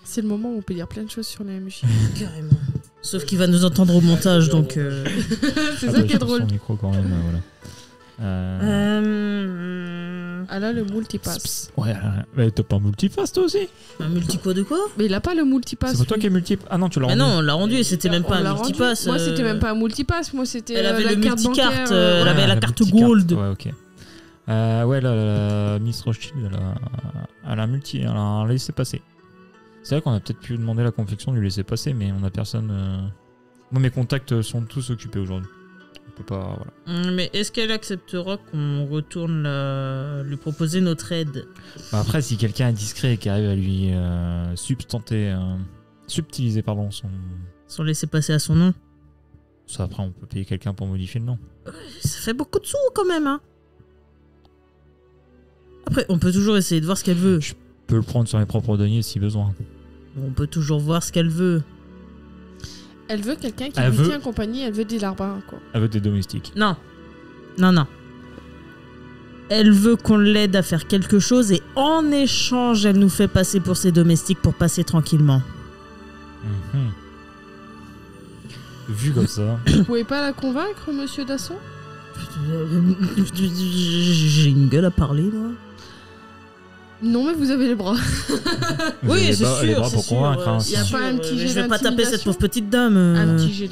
C'est le moment où on peut dire plein de choses sur les MJ. Carrément. Sauf qu'il va nous entendre au montage, donc. C'est Ah ça bah, qui est je coupe drôle. son micro quand même, voilà. Ah là, le multipass. Ouais, mais t'as pas multipass toi aussi? Un multi quoi de quoi? Mais il a pas le multipass. C'est pas toi lui. qui es multipass. Ah non, tu l'as Mais rendu. non, on l'a rendu et c'était même On pas l'a un rendu. multipass. Moi, c'était même pas un multipass. Moi, c'était Elle avait la le carte multicarte, bancaire, elle avait la carte multicarte. gold. Ouais, ok. Ouais, la Miss Rothschild, elle a un laissez-passer. C'est vrai qu'on a peut-être pu demander la confection du laissez-passer, mais on a personne. Moi, mes contacts sont tous occupés aujourd'hui. On peut pas. Voilà. Mais est-ce qu'elle acceptera qu'on retourne lui proposer notre aide? Bah, après, si quelqu'un est discret et qui arrive à lui subtiliser pardon, Sans laisser passer à son nom? ça, après, on peut payer quelqu'un pour modifier le nom. Ça fait beaucoup de sous quand même, hein. Après, on peut toujours essayer de voir ce qu'elle veut. Je peux le prendre sur mes propres deniers si besoin. On peut toujours voir ce qu'elle veut. Elle veut quelqu'un qui Elle lui veut- tient compagnie. Elle veut des larbins, quoi. Avec des domestiques. Non. Non. Elle veut qu'on l'aide à faire quelque chose et en échange, elle nous fait passer pour ses domestiques pour passer tranquillement. Mhm. Vu comme ça. Vous pouvez pas la convaincre, monsieur Dassault? J'ai une gueule à parler, moi. Non, mais vous avez les bras. Vous avez Oui, les c'est bras- les sûr. bras c'est pour sûr, convaincre, hein, c'est y a sûr, pas un petit mais jet je vais pas taper cette d'intimidation pauvre petite dame. Un petit jet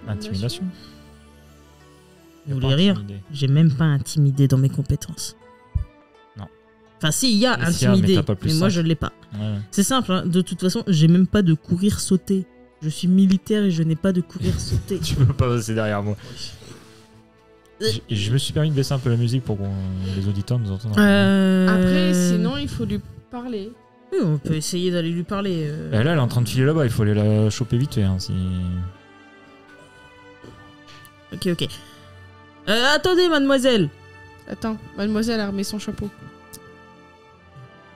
Intimidation. Vous voulez rire? J'ai même pas intimidé dans mes compétences. Non. Enfin, si, il y a Mais s'il y a, mais intimidé, t'as pas le plus mais moi cinq. je l'ai pas. Ouais. C'est simple, hein. De toute façon, j'ai même pas de courir-sauter. Je suis militaire et je n'ai pas de courir-sauter. Tu peux pas passer derrière moi. Je me suis permis de baisser un peu la musique pour que les auditeurs nous entendent. Après, sinon, il faut lui parler. Oui, on peut essayer d'aller lui parler. Là, elle est en train de filer là-bas, il faut aller la choper vite fait. Hein, si... Ok. Attendez, mademoiselle. Attends, mademoiselle a remis son chapeau.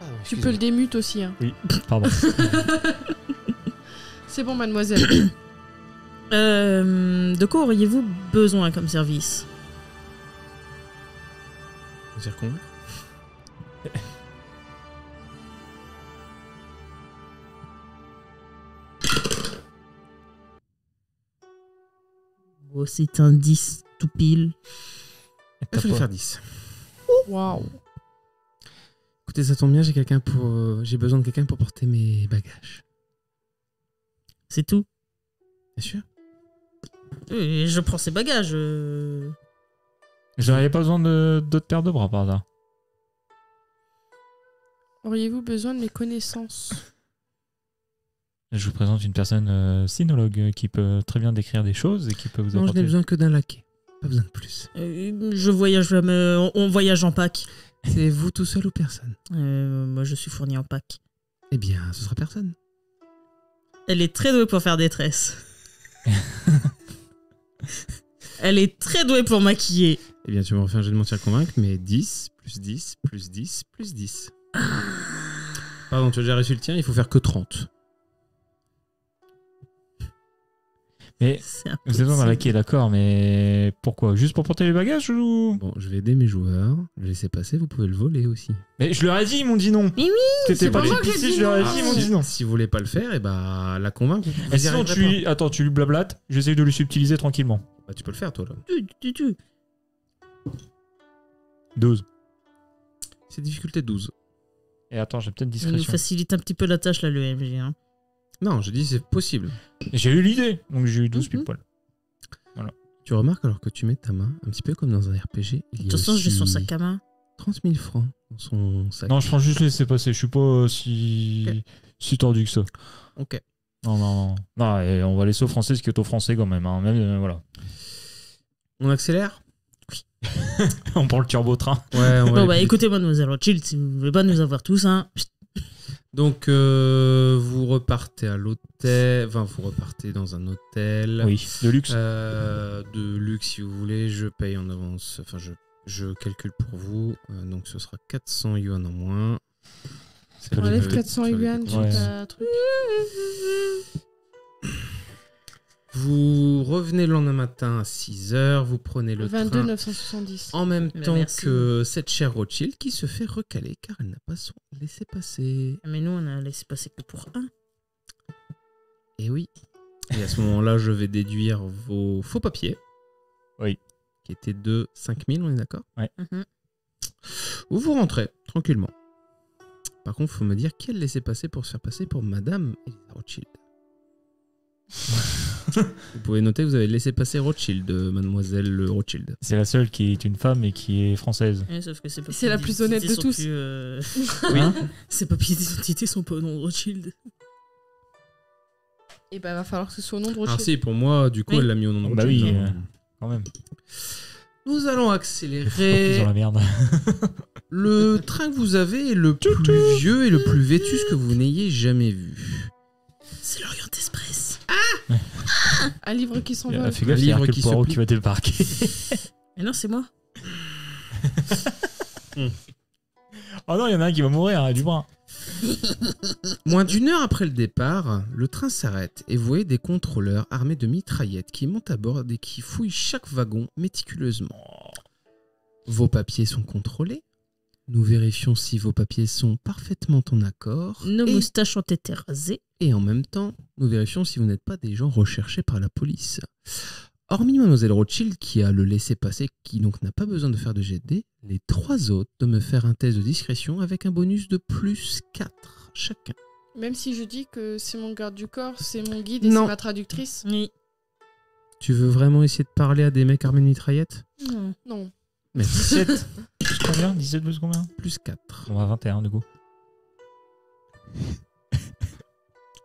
Ah, Tu peux le démute aussi. Hein. Oui, pardon. C'est bon, mademoiselle. De quoi auriez-vous besoin comme service? dire convaincre. Oh, c'est un 10 tout pile. Il fallait faire 10. Waouh. Écoutez, ça tombe bien, j'ai besoin de quelqu'un pour porter mes bagages. C'est tout. Bien sûr. Et je prends ses bagages. J'aurais pas besoin d'autres paires de bras par hasard. Auriez-vous besoin de mes connaissances? Je vous présente une personne sinologue qui peut très bien décrire des choses et qui peut vous Non, je apporter... n'ai besoin que d'un laquais. Pas besoin de plus. Je voyage, on voyage en pack. C'est vous tout seul ou personne? Moi, je suis fourni en pack. Eh bien, ce sera personne. Elle est très douée pour faire des tresses. Elle est très douée pour maquiller. Eh bien, tu me refais un jeu de mentir convaincre, mais 10, plus 10, plus 10, plus 10. Pardon, tu as déjà reçu le tien, il faut faire que 30. Mais vous avez besoin d'un laquais, d'accord, mais pourquoi? Juste pour porter les bagages ou... Bon, je vais aider mes joueurs. Je laissez passer, vous pouvez le voler aussi. Mais je leur ai dit, ils m'ont dit non. Mais oui, T'étais c'est pas pas moi chez que j'ai PC, dit je leur ai non. dit, ils m'ont dit non. Si vous voulez pas le faire, et bah la convaincre. Et sinon, tu lui blablates, j'essaye de lui subtiliser tranquillement. Bah, tu peux le faire, toi, là. 12. C'est difficulté 12. Et attends, j'ai peut-être il nous discrétion. facilite un petit peu la tâche, là, le MJ. Hein. Non, je dis c'est possible. J'ai eu l'idée, donc j'ai eu 12 pile poil. Tu remarques alors que tu mets ta main, un petit peu comme dans un RPG, il y De a toute façon, aussi j'ai son sac à main. 30 000 francs dans son sac. Non, je prends juste laisser passer, je suis pas si tordu que ça. Ok. Non. Et on va laisser aux Français ce qui est aux Français quand même. Hein. Même voilà. On accélère? On prend le turbo-train. Ouais, on va Bon, aller bah plus vite. écoutez, Mademoiselle Rothschild, si vous voulez pas nous avoir tous, hein. Donc, vous repartez à l'hôtel. Enfin, vous repartez dans un hôtel. Oui, de luxe. De luxe, si vous voulez. Je paye en avance. Enfin, je calcule pour vous. Donc, ce sera 400 yuan en moins. C'est On le- Enlève Ouais. 400 yuan sur Ouais. ta truc. Vous revenez le lendemain matin à 6h. Vous prenez le 22 train 970. en même Bah, temps merci. que cette chère Rothschild qui se fait recaler car elle n'a pas son laissez-passer. Mais nous, on a laissé passer que pour un. Et oui. Et à ce moment-là, je vais déduire vos faux papiers. Oui. Qui étaient de 5000, on est d'accord? Mhm. Vous rentrez, tranquillement. Par contre, il faut me dire quel laissez-passer pour se faire passer pour Madame Elisa Rothschild. Vous pouvez noter que vous avez laissé passer Rothschild, Mademoiselle Rothschild. C'est la seule qui est une femme et qui est française. Ouais, sauf que ces C'est la papiers plus honnête de d'identité tous. sont plus, Oui. Hein ces papiers d'identité sont pas au nom de Rothschild. Et bah, va falloir que ce soit au nom de Alors Rothschild. si, pour moi, du coup, Oui. elle l'a mis au nom de Bah Rothschild. oui, hein. quand même. Nous allons Ils ont accélérer. la merde. Le train que vous avez est le plus vieux et le plus vétus que vous n'ayez jamais vu. C'est l'Orient Express. Un livre qui s'envole. Fais gaffe, Un il y a livre Hercule qui se Poirot plie. qui va débarquer. Mais non, c'est moi. Oh non, il y en a un qui va mourir, hein, du bras. Moins d'une heure après le départ, le train s'arrête et vous voyez des contrôleurs armés de mitraillettes qui montent à bord et qui fouillent chaque wagon méticuleusement. Vos papiers sont contrôlés. Nous vérifions si vos papiers sont parfaitement en accord. Nos et, moustaches ont été rasées. et en même temps, nous vérifions si vous n'êtes pas des gens recherchés par la police. Hormis Mademoiselle Rothschild qui a le laissez-passer, qui donc n'a pas besoin de faire de jet de dés, les trois autres doivent me faire un test de discrétion avec un bonus de plus 4 chacun. Même si je dis que c'est mon garde du corps, c'est mon guide et Non. c'est ma traductrice. Oui. Tu veux vraiment essayer de parler à des mecs armés de mitraillettes? Non. Non. Merci. 17. Plus combien 17 plus combien Plus 4. On va à 21 du coup.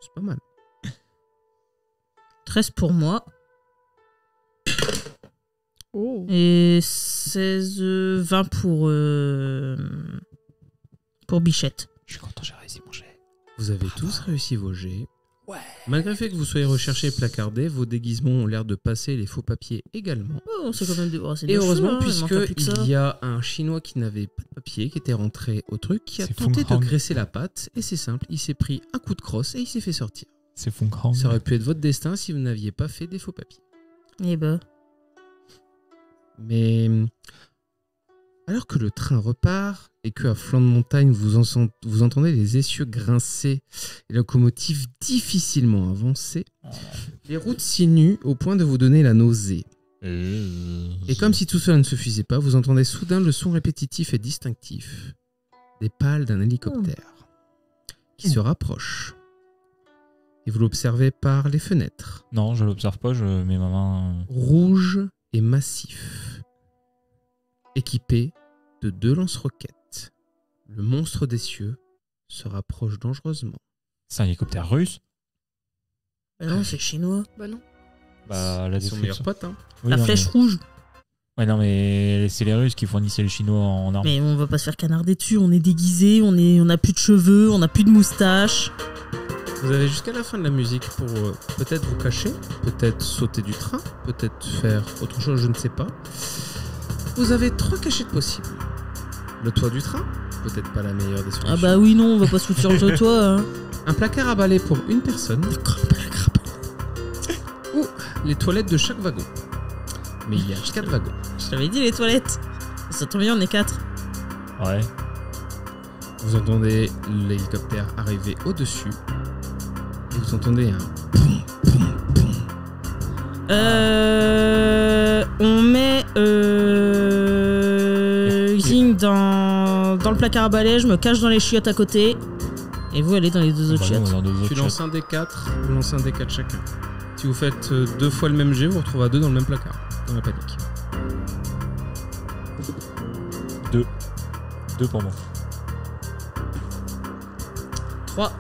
C'est pas mal. 13 pour moi. Oh. Et 16, 20 pour Bichette. Je suis content, j'ai réussi mon jet. Vous avez tous réussi vos jets. Ouais. Malgré le fait que vous soyez recherchés et placardés, vos déguisements ont l'air de passer, les faux papiers également. Oh, c'est quand même des... oh, c'est Et des heureusement, cheveux, hein, il manque plus que ça. puisqu'il y a un Chinois qui n'avait pas de papier, qui était rentré au truc, qui a C'est tenté Fung de Hang. graisser la patte, et c'est simple, il s'est pris un coup de crosse et il s'est fait sortir. C'est Funkrang. Ça aurait pu être votre destin si vous n'aviez pas fait des faux papiers. Eh ben. Mais alors que le train repart et que à flanc de montagne vous entendez les essieux grincer et la locomotive difficilement avancer, les routes sinuent au point de vous donner la nausée. Et comme si tout cela ne suffisait pas, vous entendez soudain le son répétitif et distinctif des pales d'un hélicoptère qui se rapproche. Et vous l'observez par les fenêtres. Non, je l'observe pas, je mets ma main. Rouge et massif. Équipé de 2 lance-roquettes. Le monstre des cieux se rapproche dangereusement. C'est un hélicoptère russe. Non, c'est chinois. Bah non. Bah, la Ils sont meilleurs destruction. potes, hein. Oui, La non, flèche mais- rouge. Ouais, non, mais c'est les Russes qui fournissaient les Chinois en armes. Mais on va pas se faire canarder dessus. On est déguisés, on a plus de cheveux, on a plus de moustache. Vous avez jusqu'à la fin de la musique pour peut-être vous cacher, peut-être sauter du train, peut-être faire autre chose, je ne sais pas. Vous avez 3 cachettes possibles. Le toit du train, peut-être pas la meilleure des solutions. Ah bah oui, non, on va pas se foutre sur le toit. Hein. Un placard à balai pour une personne. Ou les toilettes de chaque wagon. Mais il y a 4 wagons. Je t'avais dit les toilettes. Ça tombe bien, on est 4. Ouais. Vous entendez l'hélicoptère arriver au-dessus. Et vous entendez un... On met Ying dans le placard à balai, je me cache dans les chiottes à côté. Et vous allez dans les 2 autres Bah, non, chiottes. dans deux autres Tu lances un des 4, vous lancez un des 4 chacun. Si vous faites 2 fois le même jet, vous retrouvez à 2 dans le même placard. Dans la panique. chiottes. Deux pour moi. 3.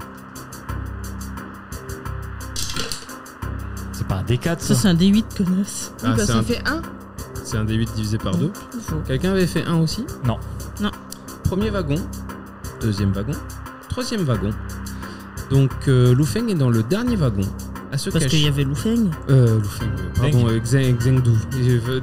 C'est pas un D4, Ça, ça. c'est un D8, connasse. Oui, bah c'est ça un- fait 1. C'est un D8 divisé par 2. Faux. Quelqu'un avait fait 1 aussi? Non. Non. Premier wagon, deuxième wagon, troisième wagon. Donc Lu Feng est dans le dernier wagon. À se Parce qu'il y cacher. avait Lu Feng. Lu Feng, pardon, Zhengdu.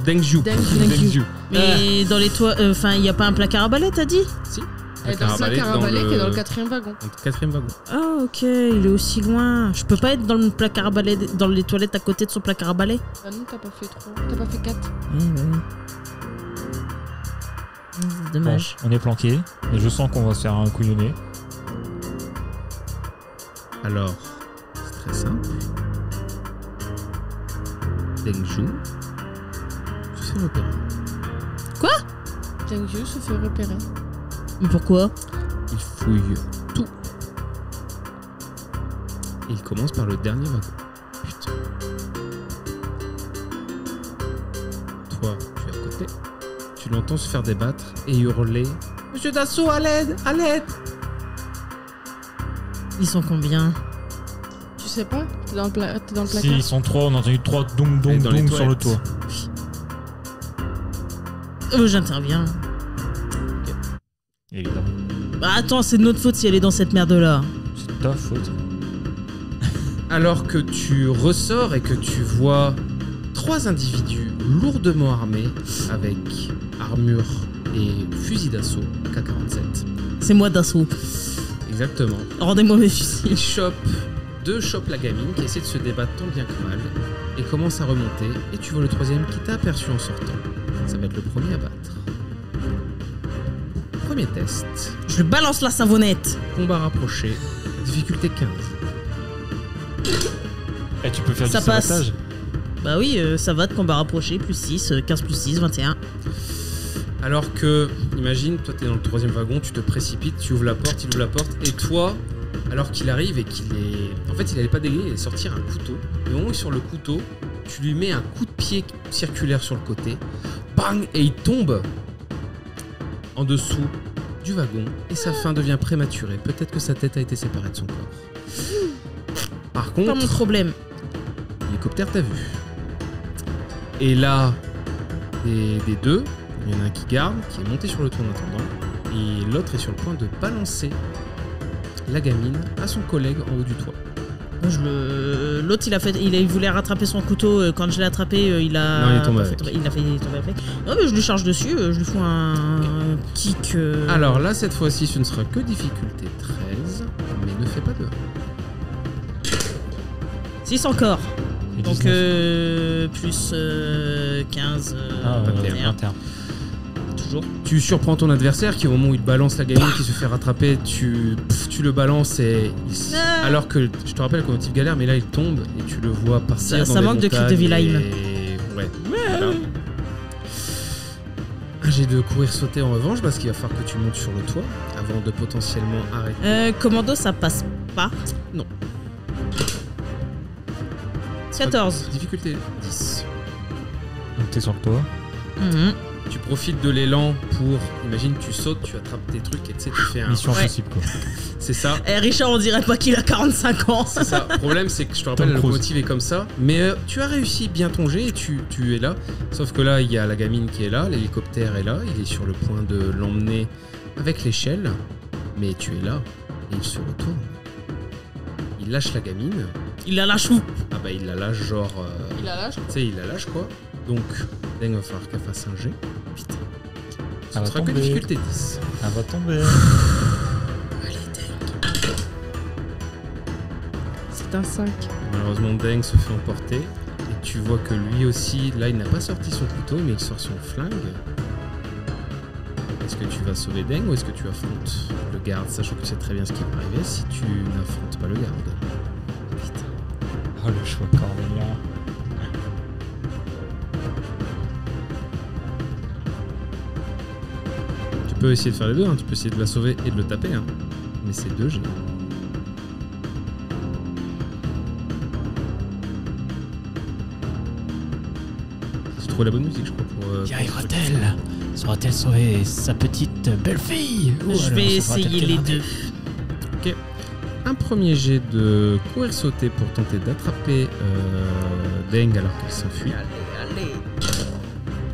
Deng Zhu. Deng Zhu. Mais dans les toits. Enfin, il n'y a pas un placard à balai, t'as dit? Si. Elle est dans le placard à balai qui est dans le 4e wagon. Dans le 4e wagon. Ah, ok, il est aussi loin. Je peux pas être dans le placard à balai, dans les toilettes à côté de son placard à balai? Ah non, t'as pas fait 3. T'as pas fait 4. Oui, bah oui. C'est dommage. Bon, on est planqué. Et je sens qu'on va se faire un couillonner. Alors, c'est très simple. Deng Zhu se fait repérer. Deng Zhu se fait repérer. Mais pourquoi? Il fouille tout. Et il commence par le dernier wagon. Putain. Toi, tu es à côté. Tu l'entends se faire débattre et hurler. Monsieur Dassault, à l'aide! À l'aide! Ils sont combien? Tu sais pas? T'es dans le placard. S'ils sont 3, on a entendu 3 dong Et dong dans les dong sur le toilettes. toit. J'interviens. Évidemment. Bah attends, c'est de notre faute si elle est dans cette merde-là. C'est ta faute. Alors que tu ressors et que tu vois 3 individus lourdement armés avec armure et fusil d'assaut K-47. C'est moi d'assaut. Exactement. Rendez-moi mes Ils fusils. chopent la gamine qui essaie de se débattre tant bien que mal et commence à remonter. Et tu vois le 3e qui t'a aperçu en sortant. Ça va être le premier à battre. Premier test. Je lui balance la savonnette. Combat rapproché. Difficulté 15. Et tu peux faire Ça du passe. sabotage. Bah oui, ça va de combat rapproché, plus 6, 15 plus 6, 21. Alors que, imagine, toi t'es dans le 3e wagon, tu te précipites, tu ouvres la porte, il ouvre la porte, et toi, alors qu'il arrive et qu'il est... En fait, il allait pas dégainer, il allait sortir un couteau. Et au moment où il est sur le couteau, tu lui mets un coup de pied circulaire sur le côté. Bang! Et il tombe en dessous du wagon, et sa fin devient prématurée. Peut-être que sa tête a été séparée de son corps. Par Pas mon contre, problème. l'hélicoptère t'a vu. Et là, des deux, il y en a un qui garde, qui est monté sur le toit en attendant, et l'autre est sur le point de balancer la gamine à son collègue en haut du toit. Moi, l'autre, il voulait rattraper son couteau. Quand je l'ai attrapé, il a. Non, il est tombé pas fait avec. tomber- Il a fait tomber avec. Non, mais je lui charge dessus. Je lui fous un kick. Alors là, cette fois-ci, ce ne sera que difficulté 13, mais ne fais pas de 6 encore. Et Donc 19. plus 15. Ah, 21. 21. Toujours. Tu surprends ton adversaire qui, au moment où il balance la gamine qui se fait rattraper, tu le balances et... Ah. Alors que, je te rappelle qu'au motif galère, mais là il tombe et tu le vois partir Ça dans les manque de montagnes Crypt de Wilhelm. et- Ouais. Voilà. jet de courir sauter en revanche parce qu'il va falloir que tu montes sur le toit avant de potentiellement arrêter. Commando, ça passe pas. Non. 14. Difficulté 10. Donc t'es sur le toit. Mhm. Tu profites de l'élan pour... Imagine, tu sautes, tu attrapes tes trucs et tu sais, tu fais un... Mission Ouais. impossible quoi. C'est ça. Eh, Richard, on dirait pas qu'il a 45 ans. C'est ça. Le problème, c'est que je te rappelle, Tom la Cruise. locomotive est comme ça. Mais tu as réussi bien ton jet et tu es là. Sauf que là, il y a la gamine qui est là, l'hélicoptère est là. Il est sur le point de l'emmener avec l'échelle. Mais tu es là et il se retourne. Il lâche la gamine. Il la lâche où? Ah bah, il la lâche genre... Il a l'âge. Tu sais, il la lâche quoi. Donc, Deng va falloir qu'elle fasse un jet. Putain. Ça Ça va sera que tomber. difficulté 10. Elle va tomber. C'est un 5. Malheureusement, Deng se fait emporter. Et tu vois que lui aussi, là, il n'a pas sorti son couteau, mais il sort son flingue. Est-ce que tu vas sauver Deng ou est-ce que tu affrontes le garde, sachant que tu sais très bien ce qui va arriver si tu n'affrontes pas le garde? Oh le choix cornélien. Tu peux essayer de faire les deux, hein. Tu peux essayer de la sauver et de le taper. Hein. Mais c'est deux jets. J'ai trouvé la bonne musique, je crois, pour... Y arrivera-t-elle? Saura-t-elle sauver sa petite belle-fille? Ou Je alors vais saura-t-elle essayer les kidnapper? deux. Un premier jet de courir sauter pour tenter d'attraper Deng alors qu'elle s'enfuit. Allez.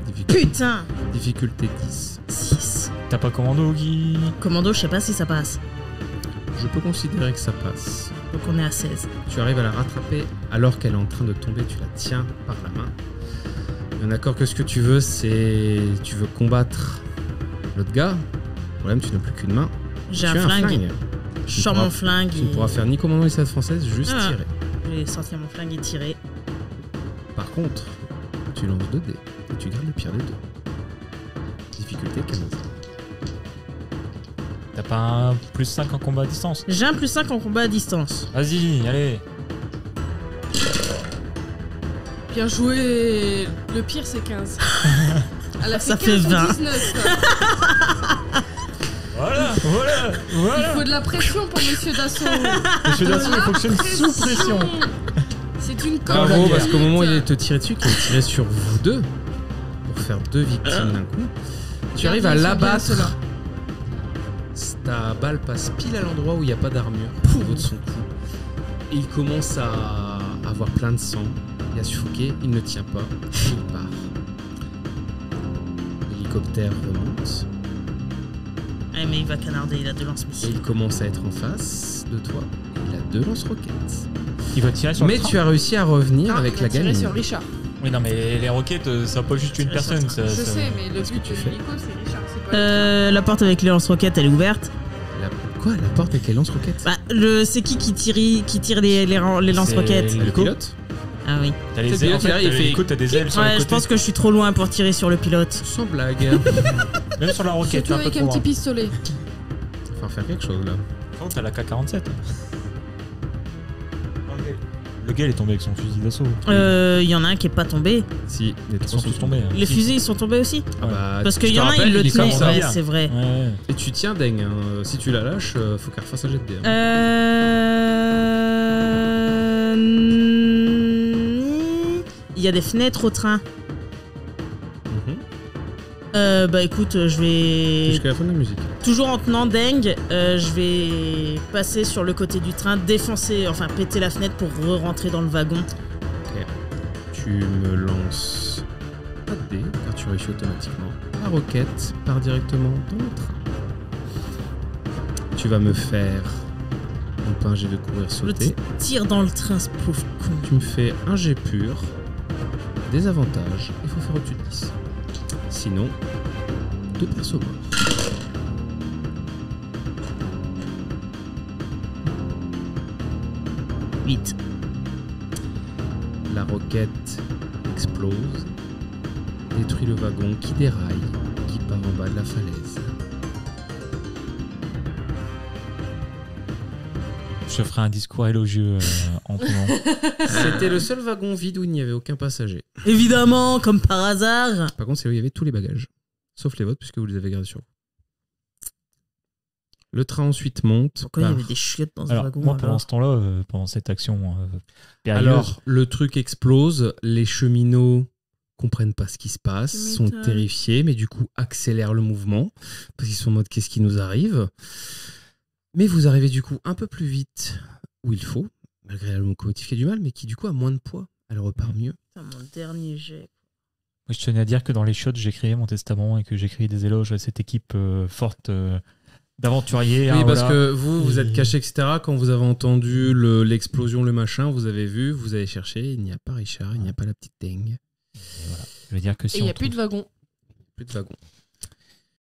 Difficulté, Putain. difficulté 10. 6. T'as pas commando Guy? Commando, je sais pas si ça passe. Je peux considérer que ça passe. Donc on est à 16. Tu arrives à la rattraper alors qu'elle est en train de tomber, tu la tiens par la main. Et on est d'accord que ce que tu veux, c'est... Tu veux combattre l'autre gars. Le problème, tu n'as plus qu'une main. J'ai Tu un as flingue. Je Tu sors pourras- mon flingue Tu ne et pourras faire ni commandant ni stade française, juste Ah. tirer. je vais sortir mon flingue et tirer. Par contre, tu lances 2 dés et tu gardes le pire des deux. Difficulté 15. T'as pas un plus 5 en combat à distance? J'ai un plus 5 en combat à distance. Vas-y, allez. Bien joué. Le pire, c'est 15. Elle a Ça fait 15 fait sur 20. 19. Voilà. Il faut de la pression pour Monsieur Dassault. Monsieur Dassault, il fonctionne sous pression. C'est une Bravo, la parce guerre. qu'au moment où il allait te tirer dessus, qu'il a tiré sur vous deux, pour faire 2 victimes d'un coup, tu arrives à l'abattre. Ta balle passe pile à l'endroit où il n'y a pas d'armure, au niveau de son cou. Et il commence à avoir plein de sang. Il a suffoqué, il ne tient pas, et il part. L'hélicoptère remonte, Ah, mais il va canarder, il a 2 et lance-missiles. il commence à être en face de toi. Il a 2 lance-roquettes. Il va tirer sur le Mais train. tu as réussi à revenir avec il a la tiré gamine. sur Richard. Oui, non, mais les roquettes, ça va pas juste une Tirer sur le personne. train. Ça, Je ça- sais, mais le Qu'est-ce but que tu de fais l'hélico, c'est Richard. C'est pas La porte avec les lance-roquettes, elle est ouverte. Quoi, la porte avec les lance-roquettes? Bah, c'est qui tire les lance-roquettes? C'est Le l'hélico. pilote? Ah oui. T'as les C'est ailes. le En fait, pilote, il t'as fait- l'hélico, t'as des ailes sur le Ouais, je côté. pense que je suis trop loin pour tirer sur le pilote. Sans blague. Même sur la roquette, Surtout t'es un peu avec trop un loin. petit pistolet. Il va faire quelque chose là. Oh, t'as la K-47. Le gars, il est tombé avec son fusil d'assaut. Il y en a un qui est pas tombé. Si, les Ils trois sont tous tombés. hein. Les fusils, ils sont tombés aussi. Ah bah, Parce je qu'il te y en a, rappelle, il le est comme tenait. ça. Ouais, c'est vrai. Ouais. Et tu tiens Deng, hein. Si tu la lâches, faut qu'elle refasse un jet de dés. hein. Il y a des fenêtres au train. Mhm. Bah écoute, je vais... Jusqu'à la fin de la musique. Toujours en tenant Deng, je vais passer sur le côté du train, défoncer, enfin péter la fenêtre pour re-rentrer dans le wagon. Tu me lances pas de dés, car tu réussis automatiquement. La roquette part directement dans le train. Tu vas me faire un jet de courir Le sauter. tire dans le train, ce pauvre con. Tu me fais un jet pur, des avantages, il faut faire au-dessus de 10. Sinon, 2 persos morts. Vite. La roquette explose, détruit le wagon qui déraille, qui part en bas de la falaise. Je ferai un discours élogieux en tournant. C'était le seul wagon vide où il n'y avait aucun passager. Évidemment, comme par hasard. Par contre, c'est là où il y avait tous les bagages. sauf les vôtres puisque vous les avez gardés sur vous. Le train ensuite monte. Pourquoi il y avait des chiottes dans un Alors, wagon moi, pendant ce temps-là, pendant cette action périlleuse, Alors, le truc explose, les cheminots comprennent pas ce qui se passe, Tu sont m'étonnes. terrifiés, mais du coup accélèrent le mouvement, parce qu'ils sont en mode qu'est-ce qui nous arrive. Mais vous arrivez du coup un peu plus vite où il faut, malgré la locomotive qui a du mal, mais qui du coup a moins de poids. Elle repart mieux. Putain, mon dernier jet. moi, je tenais à dire que dans les shots, j'écrivais mon testament et que j'écrivais des éloges à cette équipe forte d'aventuriers. Oui, hein, parce voilà. que vous êtes Et- caché, etc. Quand vous avez entendu l'explosion, le machin, vous avez vu, vous avez cherché, il n'y a pas Richard, il n'y a pas la petite dingue. Et voilà. Je veux dire que Et si il n'y on a plus de trouve- wagon. Plus de wagon.